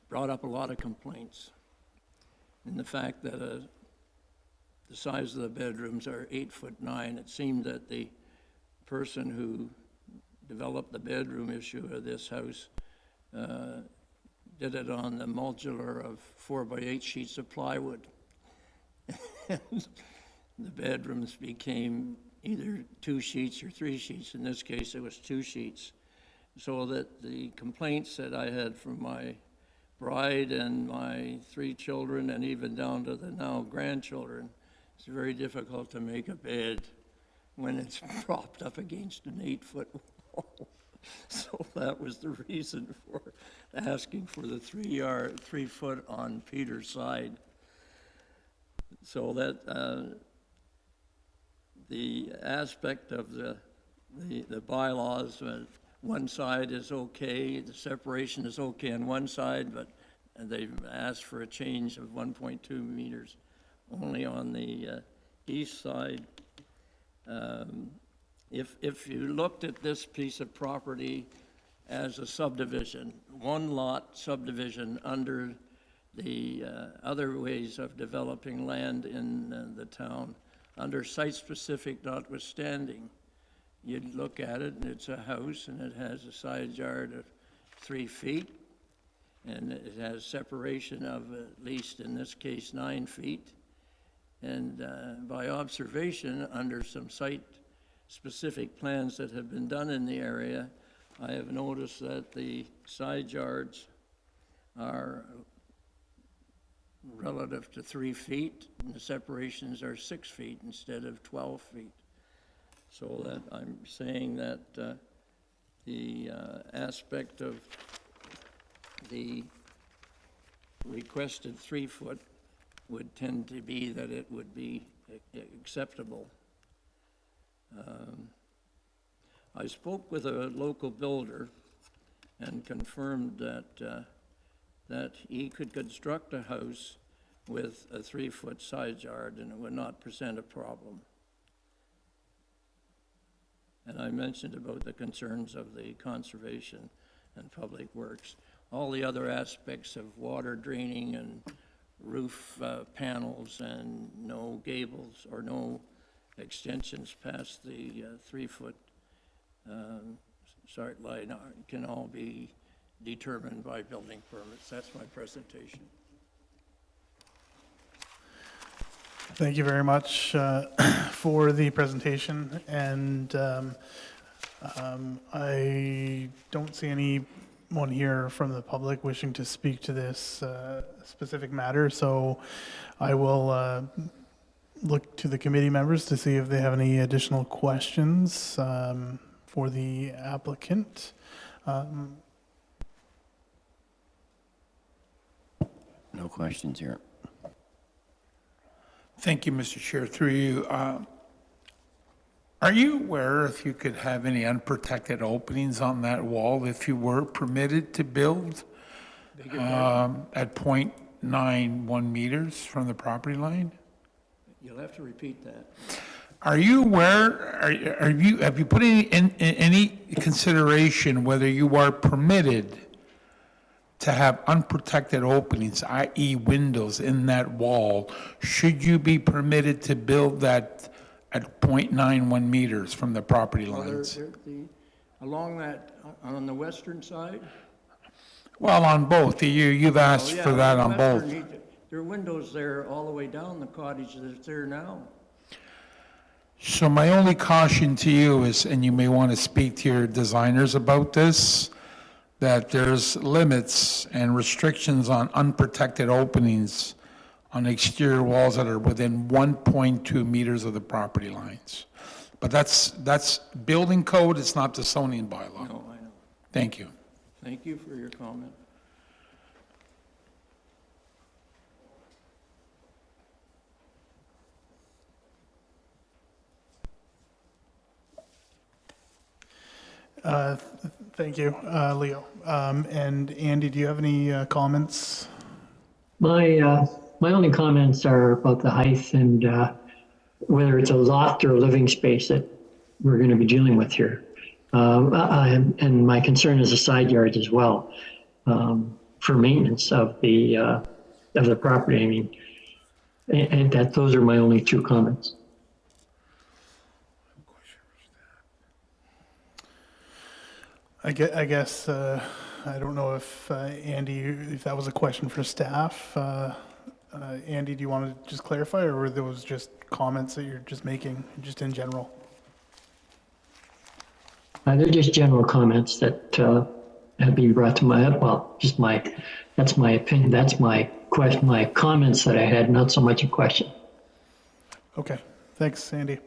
brought up a lot of complaints. And the fact that the size of the bedrooms are 8'9", it seemed that the person who developed the bedroom issue of this house did it on the modular of 4x8 sheets of plywood. And the bedrooms became either 2 sheets or 3 sheets. In this case, it was 2 sheets. So that the complaints that I had from my bride and my 3 children, and even down to the now grandchildren, it's very difficult to make a bed when it's propped up against an 8-foot wall. So that was the reason for asking for the 3 foot on Peter's side. So that the aspect of the bylaws, one side is okay, the separation is okay on one side, but they've asked for a change of 1.2 meters only on the east side. If you looked at this piece of property as a subdivision, one lot subdivision under the other ways of developing land in the town, under site-specific notwithstanding, you'd look at it and it's a house and it has a side yard of 3 feet, and it has separation of at least, in this case, 9 feet. And by observation, under some site-specific plans that have been done in the area, I have noticed that the side yards are relative to 3 feet, and the separations are 6 feet instead of 12 feet. So that I'm saying that the aspect of the requested 3 foot would tend to be that it would be acceptable. I spoke with a local builder and confirmed that that he could construct a house with a 3 foot side yard and it would not present a problem. And I mentioned about the concerns of the conservation and public works. All the other aspects of water draining and roof panels and no gables or no extensions past the 3 foot start line can all be determined by building permits. That's my presentation. Thank you very much for the presentation, and I don't see any anyone here from the public wishing to speak to this specific matter, so I will look to the committee members to see if they have any additional questions for the applicant. No questions here. Thank you, Mr. Chair. Through you, are you aware if you could have any unprotected openings on that wall if you were permitted to build at 0.91 meters from the property line? You'll have to repeat that. Are you aware, have you put any consideration whether you are permitted to have unprotected openings, i.e. windows in that wall, should you be permitted to build that at 0.91 meters from the property lines? Along that, on the western side? Well, on both. You've asked for that on both. There are windows there all the way down the cottage that's there now. So my only caution to you is, and you may want to speak to your designers about this, that there's limits and restrictions on unprotected openings on exterior walls that are within 1.2 meters of the property lines. But that's building code, it's not the zoning bylaw. No, I know. Thank you. Thank you for your comment. Thank you, Leo. And Andy, do you have any comments? My only comments are about the height and whether it's a loft or a living space that we're going to be dealing with here. And my concern is the side yards as well, for maintenance of the property. I mean, and that those are my only two comments. I guess I don't know if Andy, if that was a question for staff. Andy, do you want to just clarify, or were those just comments that you're just making, just in general? They're just general comments that have been brought to my, well, just that's my opinion. That's my question, my comments that I had, not so much a question. Okay, thanks, Andy.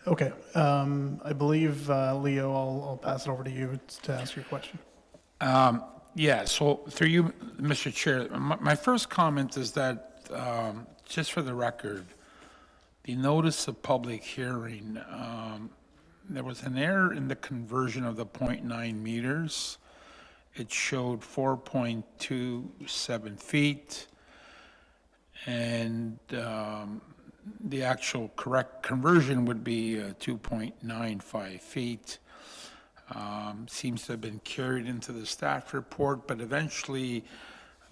Okay, I believe, Leo, I'll pass it over to you to ask your question. Yeah, so through you, Mr. Chair, my first comment is that, just for the record, the notice of public hearing, there was an error in the conversion of the 0.9 meters. It showed 4.27 feet, and the actual correct conversion would be 2.95 feet. Seems to have been carried into the staff report, but eventually,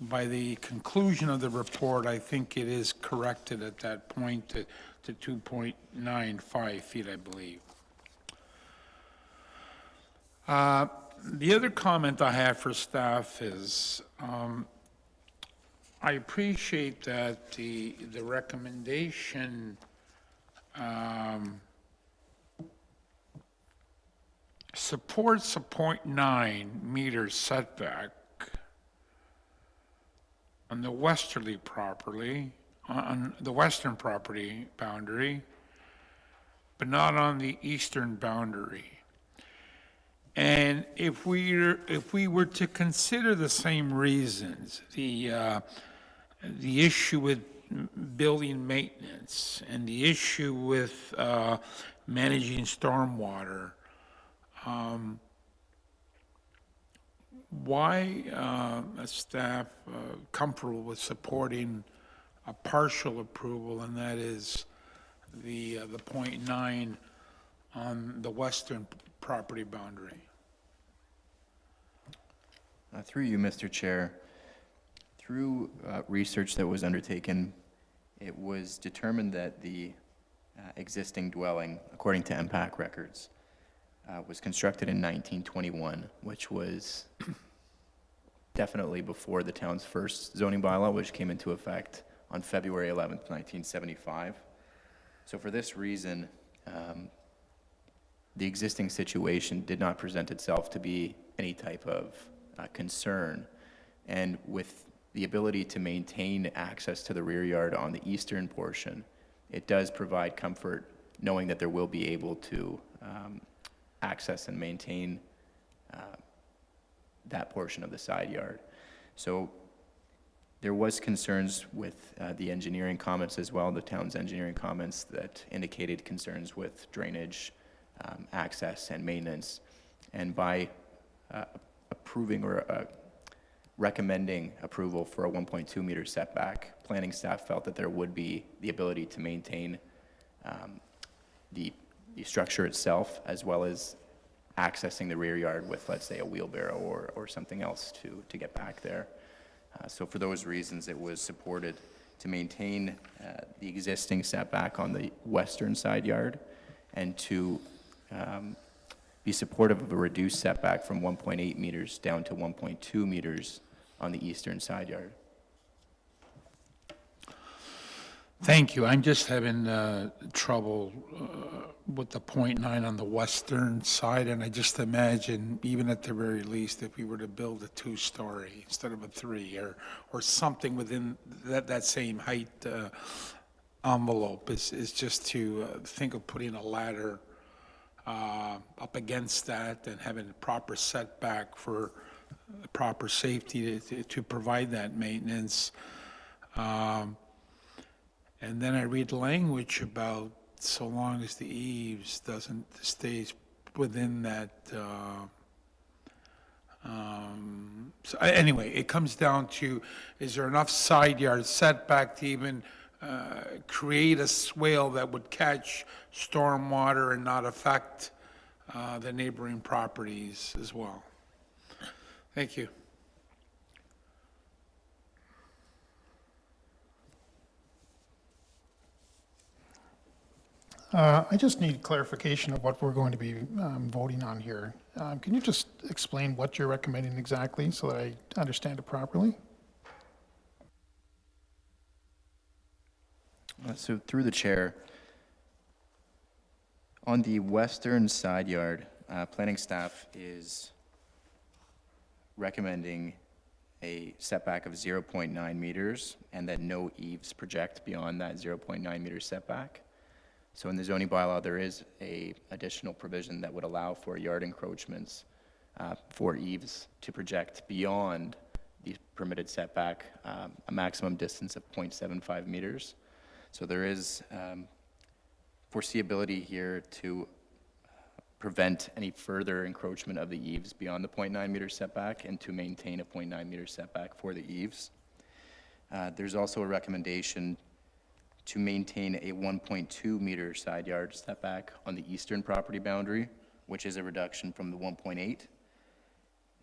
by the conclusion of the report, I think it is corrected at that point to 2.95 feet, I believe. The other comment I have for staff is, I appreciate that the recommendation supports a 0.9 meter setback on the westerly property, on the western property boundary, but not on the eastern boundary. And if we were to consider the same reasons, the issue with building maintenance and the issue with managing stormwater, why is staff comfortable with supporting a partial approval, and that is the 0.9 on the western property boundary? Through you, Mr. Chair, through research that was undertaken, it was determined that the existing dwelling, according to MPAC records, was constructed in 1921, which was definitely before the town's first zoning bylaw, which came into effect on February 11th, 1975. So for this reason, the existing situation did not present itself to be any type of concern. And with the ability to maintain access to the rear yard on the eastern portion, it does provide comfort knowing that there will be able to access and maintain that portion of the side yard. So there was concerns with the engineering comments as well, the town's engineering comments that indicated concerns with drainage, access, and maintenance. And by approving or recommending approval for a 1.2 meter setback, planning staff felt that there would be the ability to maintain the structure itself, as well as accessing the rear yard with, let's say, a wheelbarrow or something else to get back there. So for those reasons, it was supported to maintain the existing setback on the western side yard and to be supportive of a reduced setback from 1.8 meters down to 1.2 meters on the eastern side yard. Thank you. I'm just having trouble with the 0.9 on the western side, and I just imagine, even at the very least, if we were to build a 2-story instead of a 3, or something within that same height envelope, is just to think of putting a ladder up against that and having a proper setback for proper safety to provide that maintenance. And then I read language about so long as the eaves stays within that. So anyway, it comes down to, is there enough side yard setback to even create a swale that would catch storm water and not affect the neighboring properties as well? Thank you. I just need clarification of what we're going to be voting on here. Can you just explain what you're recommending exactly so that I understand it properly? So through the chair, on the western side yard, planning staff is recommending a setback of 0.9 meters and that no eaves project beyond that 0.9 meter setback. So in the zoning bylaw, there is a additional provision that would allow for yard encroachments for eaves to project beyond the permitted setback, a maximum distance of 0.75 meters. So there is foreseeability here to prevent any further encroachment of the eaves beyond the 0.9 meter setback and to maintain a 0.9 meter setback for the eaves. There's also a recommendation to maintain a 1.2 meter side yard setback on the eastern property boundary, which is a reduction from the 1.8.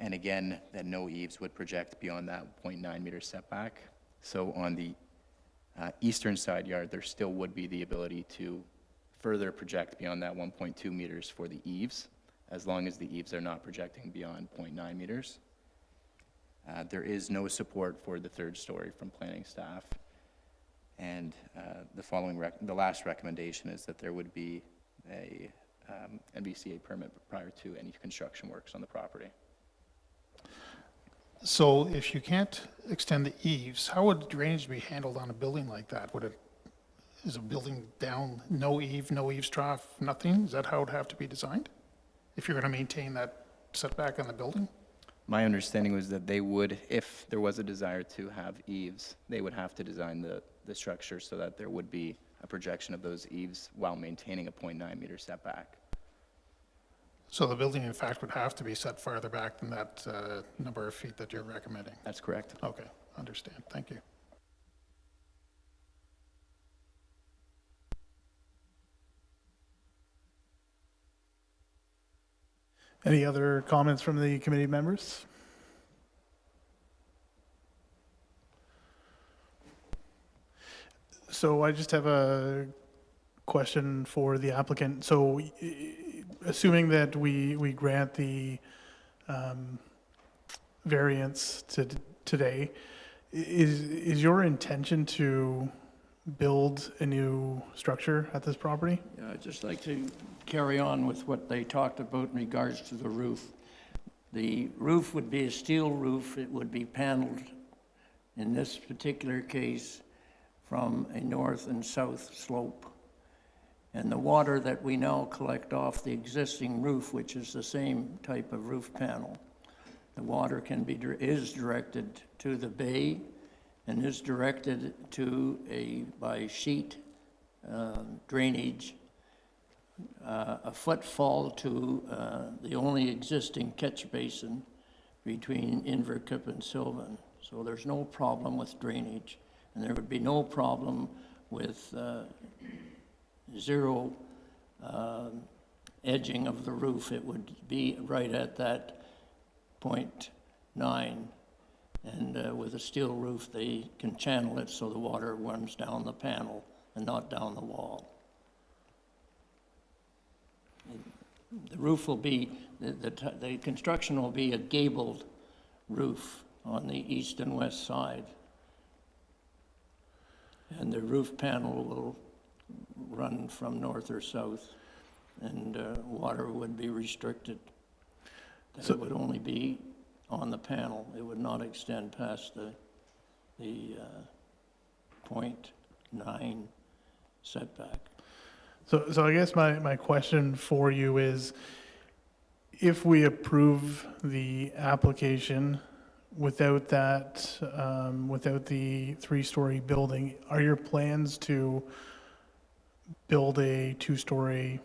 And again, that no eaves would project beyond that 0.9 meter setback. So on the eastern side yard, there still would be the ability to further project beyond that 1.2 meters for the eaves, as long as the eaves are not projecting beyond 0.9 meters. There is no support for the third story from planning staff. And the last recommendation is that there would be a NVCA permit prior to any construction works on the property. So if you can't extend the eaves, how would drainage be handled on a building like that? Is a building down, no eaves trough, nothing? Is that how it would have to be designed? If you're going to maintain that setback on the building? My understanding was that they would, if there was a desire to have eaves, they would have to design the structure so that there would be a projection of those eaves while maintaining a 0.9 meter setback. So the building, in fact, would have to be set farther back than that number of feet that you're recommending? That's correct. Okay, understand. Thank you. Any other comments from the committee members? So I just have a question for the applicant. So assuming that we grant the variance today, is your intention to build a new structure at this property? Yeah, I'd just like to carry on with what they talked about in regards to the roof. The roof would be a steel roof. It would be paneled, in this particular case, from a north and south slope. And the water that we now collect off the existing roof, which is the same type of roof panel, the water is directed to the bay and is directed to by sheet drainage, a footfall to the only existing catch basin between Inverkip and Sylvan. So there's no problem with drainage, and there would be no problem with zero edging of the roof. It would be right at that 0.9. And with a steel roof, they can channel it so the water runs down the panel and not down the wall. The roof will be, the construction will be a gabled roof on the east and west side. And the roof panel will run from north or south, and water would be restricted. So it would only be on the panel. It would not extend past the 0.9 setback. So I guess my question for you is, if we approve the application without that, without the 3-story building, are your plans to build a 2-story?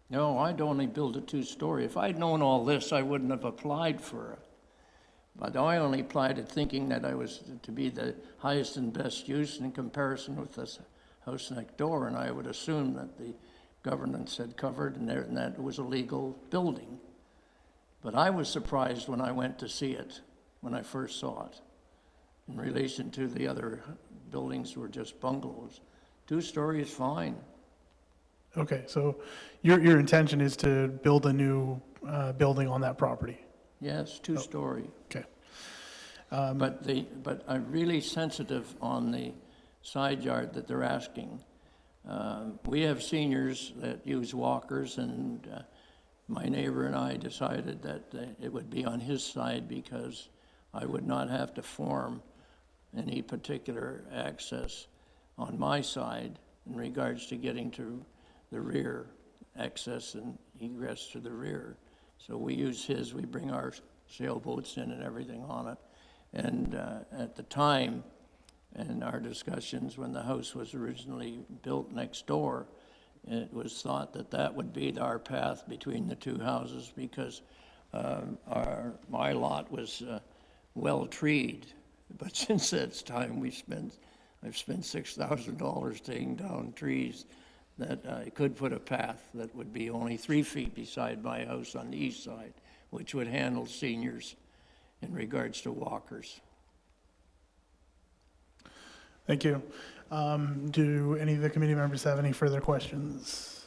No, I'd only build a 2-story. If I'd known all this, I wouldn't have applied for it. But I only applied it thinking that I was to be the highest and best use in comparison with this house next door, and I would assume that the governance had covered and that it was a legal building. But I was surprised when I went to see it, when I first saw it, in relation to the other buildings were just bungalows. 2-story is fine. Okay, so your intention is to build a new building on that property? Yes, 2-story. Okay. But I'm really sensitive on the side yard that they're asking. We have seniors that use walkers, and my neighbor and I decided that it would be on his side because I would not have to form any particular access on my side in regards to getting to the rear, access and egress to the rear. So we use his, we bring our sailboats in and everything on it. And at the time, in our discussions, when the house was originally built next door, it was thought that that would be our path between the two houses because my lot was well treed. But since that time, I've spent $6,000 taking down trees that I could put a path that would be only 3 feet beside my house on the east side, which would handle seniors in regards to walkers. Thank you. Do any of the committee members have any further questions?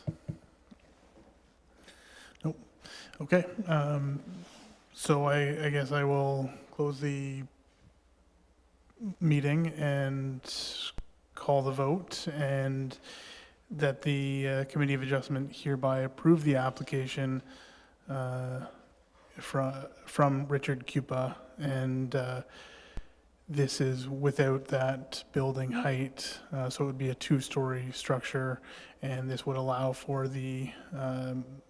Nope. Okay. So I guess I will close the meeting and call the vote, and that the Committee of Adjustment hereby approve the application from Richard Cupa, and this is without that building height, so it would be a 2-story structure, and this would allow for the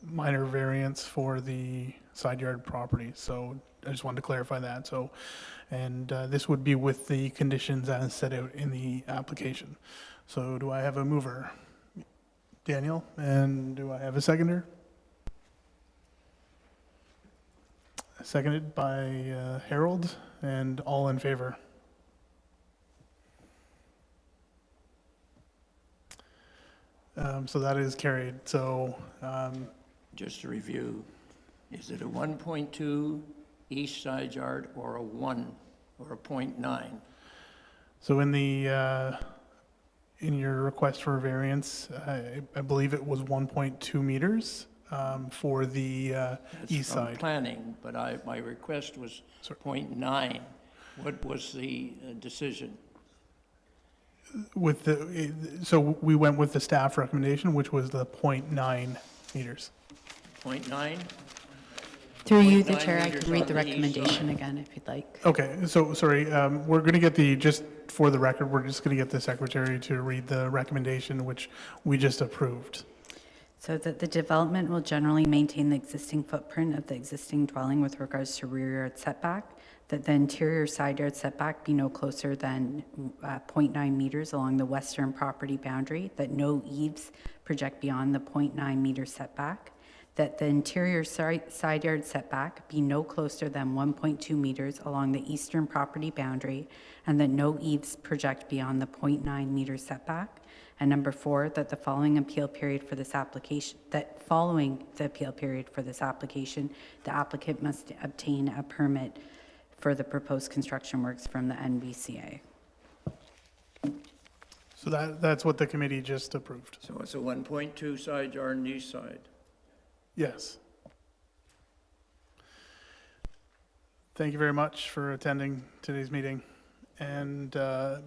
minor variance for the side yard property. So I just wanted to clarify that. So, and this would be with the conditions as set out in the application. So do I have a mover? Daniel, and do I have a seconder? Seconded by Harold, and all in favor. So that is carried. So Just to review, is it a 1.2 east side yard or a 1 or a 0.9? so in the in your request for a variance, I believe it was 1.2 meters for the That's east from side. planning, but my request was 0.9. What was the decision? with the, so we went with the staff recommendation, which was the 0.9 meters. 0.9? Through you, the 0.9 chair, I meters can read on the the east recommendation side. again if you'd like. Okay, so, sorry, we're going to get the, just for the record, we're just going to get the secretary to read the recommendation, which we just approved. So that the development will generally maintain the existing footprint of the existing dwelling with regards to rear yard setback, that the interior side yard setback be no closer than 0.9 meters along the western property boundary, that no eaves project beyond the 0.9 meter setback, that the interior side yard setback be no closer than 1.2 meters along the eastern property boundary, and that no eaves project beyond the 0.9 meter setback. And number 4, that the following appeal period for this application, that following the appeal period for this application, the applicant must obtain a permit for the proposed construction works from the NBCA. So that's what the committee just approved. So it's a 1.2 side yard on the east side. Yes. Thank you very much for attending today's meeting. And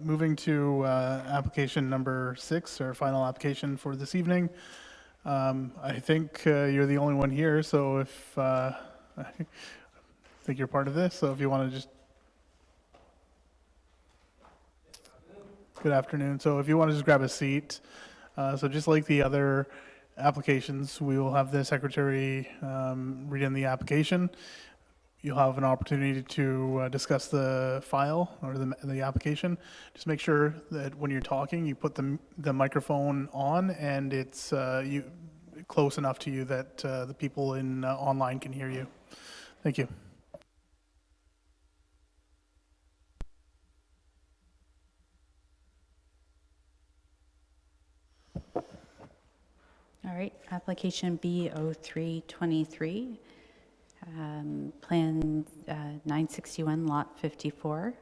moving to application number 6, our final application for this evening. I think you're the only one here, so if I think you're part of this, so if you want to just. Good afternoon. So if you want to just grab a seat. So just like the other applications, we will have the secretary read in the application. You'll have an opportunity to discuss the file or the application. Just make sure that when you're talking, you put the microphone on and it's close enough to you that the people in online can hear you. Thank you. All right, application B0323, Plan 961, Lot 54.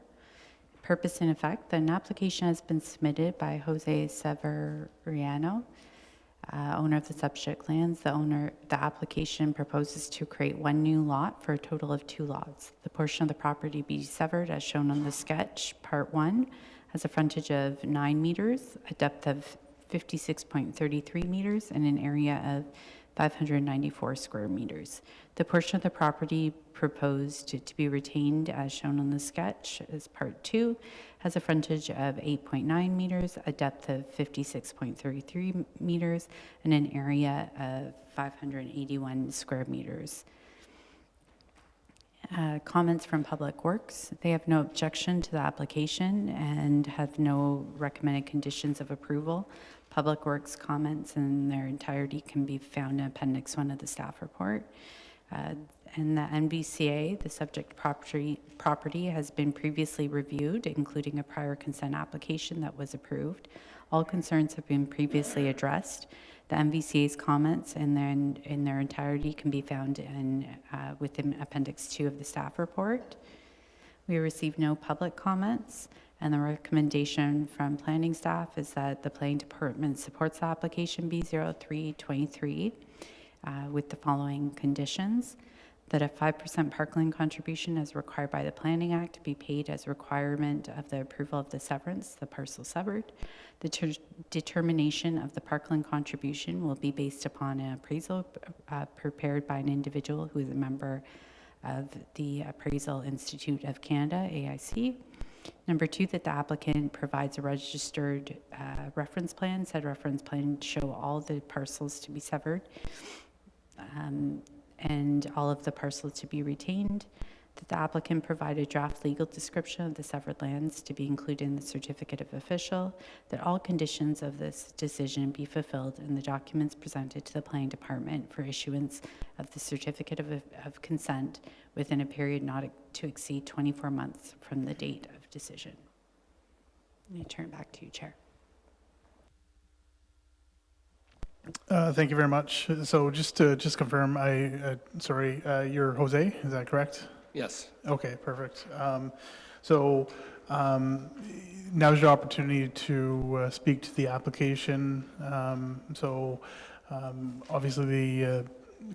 Purpose and effect, an application has been submitted by Jose Severiano, owner of the subject lands. The application proposes to create one new lot for a total of 2 lots. The portion of the property be severed as shown on the sketch. Part 1 has a frontage of 9 meters, a depth of 56.33 meters, and an area of 594 square meters. The portion of the property proposed to be retained as shown on the sketch as Part 2 has a frontage of 8.9 meters, a depth of 56.33 meters, and an area of 581 square meters. Comments from Public Works. They have no objection to the application and have no recommended conditions of approval. Public Works comments in their entirety can be found in Appendix 1 of the staff report. And the NBCA, the subject property has been previously reviewed, including a prior consent application that was approved. All concerns have been previously addressed. The NBCA's comments in their entirety can be found within Appendix 2 of the staff report. We received no public comments, and the recommendation from planning staff is that the planning department supports the application B0323 with the following conditions: that a 5% parkland contribution as required by the Planning Act be paid as a requirement of the approval of the severance, the parcel severed. The determination of the parkland contribution will be based upon an appraisal prepared by an individual who is a member of the Appraisal Institute of Canada, AIC. Number 2, that the applicant provides a registered reference plan. Said reference plan show all the parcels to be severed and all of the parcels to be retained. That the applicant provide a draft legal description of the severed lands to be included in the certificate of official. That all conditions of this decision be fulfilled in the documents presented to the planning department for issuance of the certificate of consent within a period not to exceed 24 months from the date of decision. Let me turn it back to you, Chair. Thank you very much. So just to confirm, you're Jose, is that correct? Yes. Okay, perfect. Now's your opportunity to speak to the application. Obviously the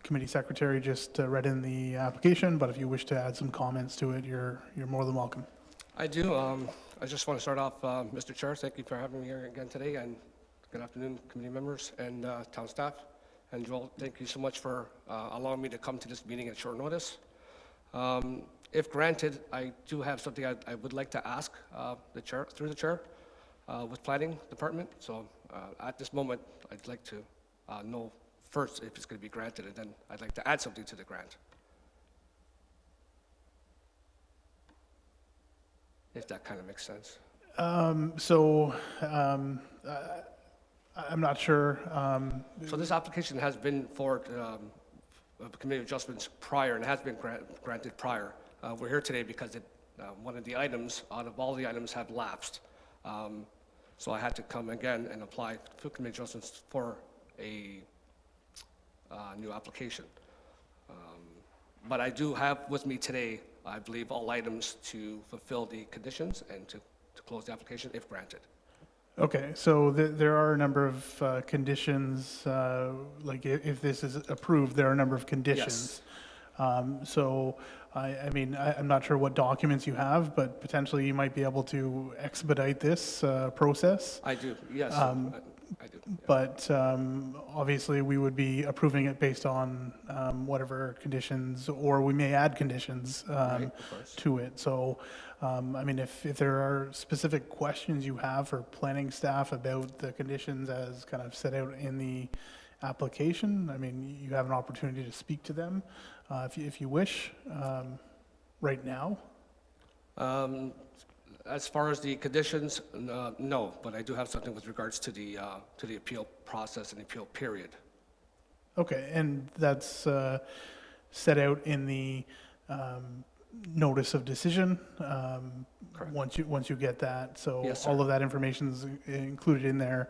committee secretary just read in the application, but if you wish to add some comments to it, you're more than welcome. I do. I just want to start off, Mr. Chair, thank you for having me here again today, and good afternoon, committee members and town staff. And Joel, thank you so much for allowing me to come to this meeting at short notice. If granted, I do have something I would like to ask the chair, through the chair, with planning department. So at this moment, I'd like to know first if it's going to be granted, and then I'd like to add something to the grant. If that kind of makes sense. I'm not sure. So this application has been for committee adjustments prior and has been granted prior. We're here today because one of the items, out of all the items, have lapsed. So I had to come again and apply for committee adjustments for a new application. But I do have with me today, I believe, all items to fulfill the conditions and to close the application if granted. Okay, so there are a number of conditions, like if this is approved, there are a number of conditions. So, I mean, I'm not sure what documents you have, but potentially you might be able to expedite this process. I do, yes, I do. Yeah. But obviously, we would be approving it based on whatever conditions, or we may add conditions Right, of course. to it. So, I mean, if there are specific questions you have for planning staff about the conditions as kind of set out in the application, I mean, you have an opportunity to speak to them if you wish right now. As far as the conditions, no, but I do have something with regards to the appeal process and appeal period. Okay, and that's set out in the notice of decision. Correct. Once you get that, so Yes, sir. all of that information is included in there.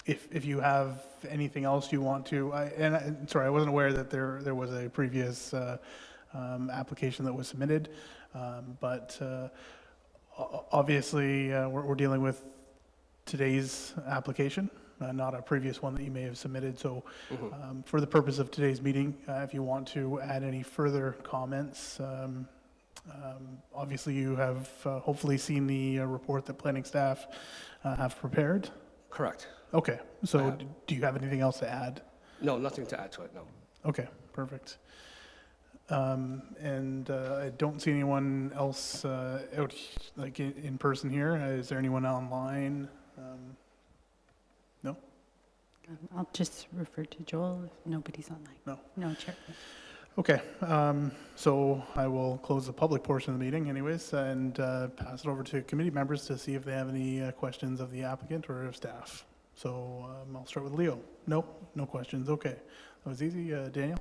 If you have anything else you want to, sorry, I wasn't aware that there was a previous application that was submitted, but obviously we're dealing with today's application, not a previous one that you may have submitted. So for the purpose of today's meeting, if you want to add any further comments, obviously you have hopefully seen the report that planning staff have prepared. Correct. Okay, so do you have anything else to add? No, nothing to add to it, no. Okay, perfect. And I don't see anyone else out like in person here. Is there anyone online? No? I'll just refer to Joel if nobody's online. No. No, Chair. Okay, so I will close the public portion of the meeting anyways and pass it over to committee members to see if they have any questions of the applicant or of staff. So I'll start with Leo. No questions. Okay, that was easy. Daniel?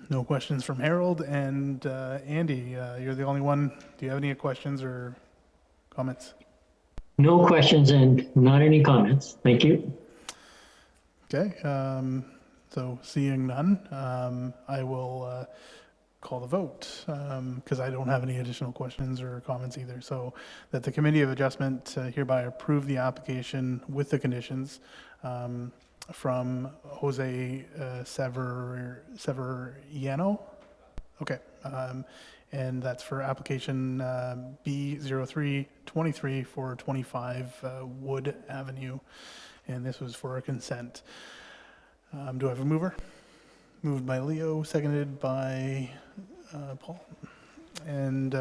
No questions from Harold. And Andy, you're the only one. Do you have any questions or comments? No questions and not any comments. Thank you. Okay, so seeing none, I will call the vote because I don't have any additional questions or comments either. So that the Committee of Adjustment hereby approve the application with the conditions from Jose Severiano. Okay, and that's for application B0323 for 25 Wood Avenue. And this was for a consent. Do I have a mover? Moved by Leo, seconded by Paul. And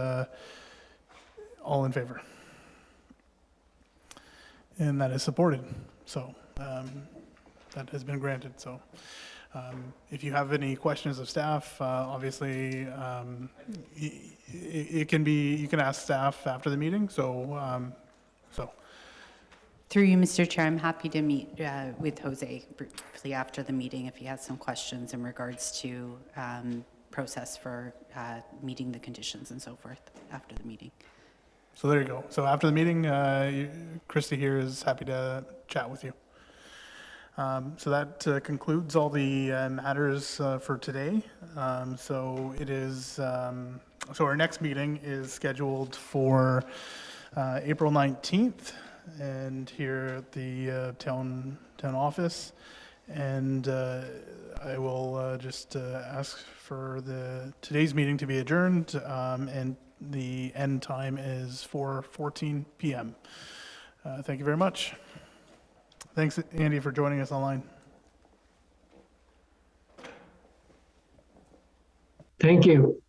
all in favor. And that is supported. So that has been granted. So if you have any questions of staff, obviously it can be, you can ask staff after the meeting. So Through you, Mr. Chair, I'm happy to meet with Jose briefly after the meeting if he has some questions in regards to process for meeting the conditions and so forth after the meeting. So there you go. So after the meeting, Christy here is happy to chat with you. So that concludes all the matters for today. So it is, so our next meeting is scheduled for April 19th and here at the town office. And I will just ask for today's meeting to be adjourned, and the end time is 4:14 p.m. Thank you very much. Thanks, Andy, for joining us online. Thank you.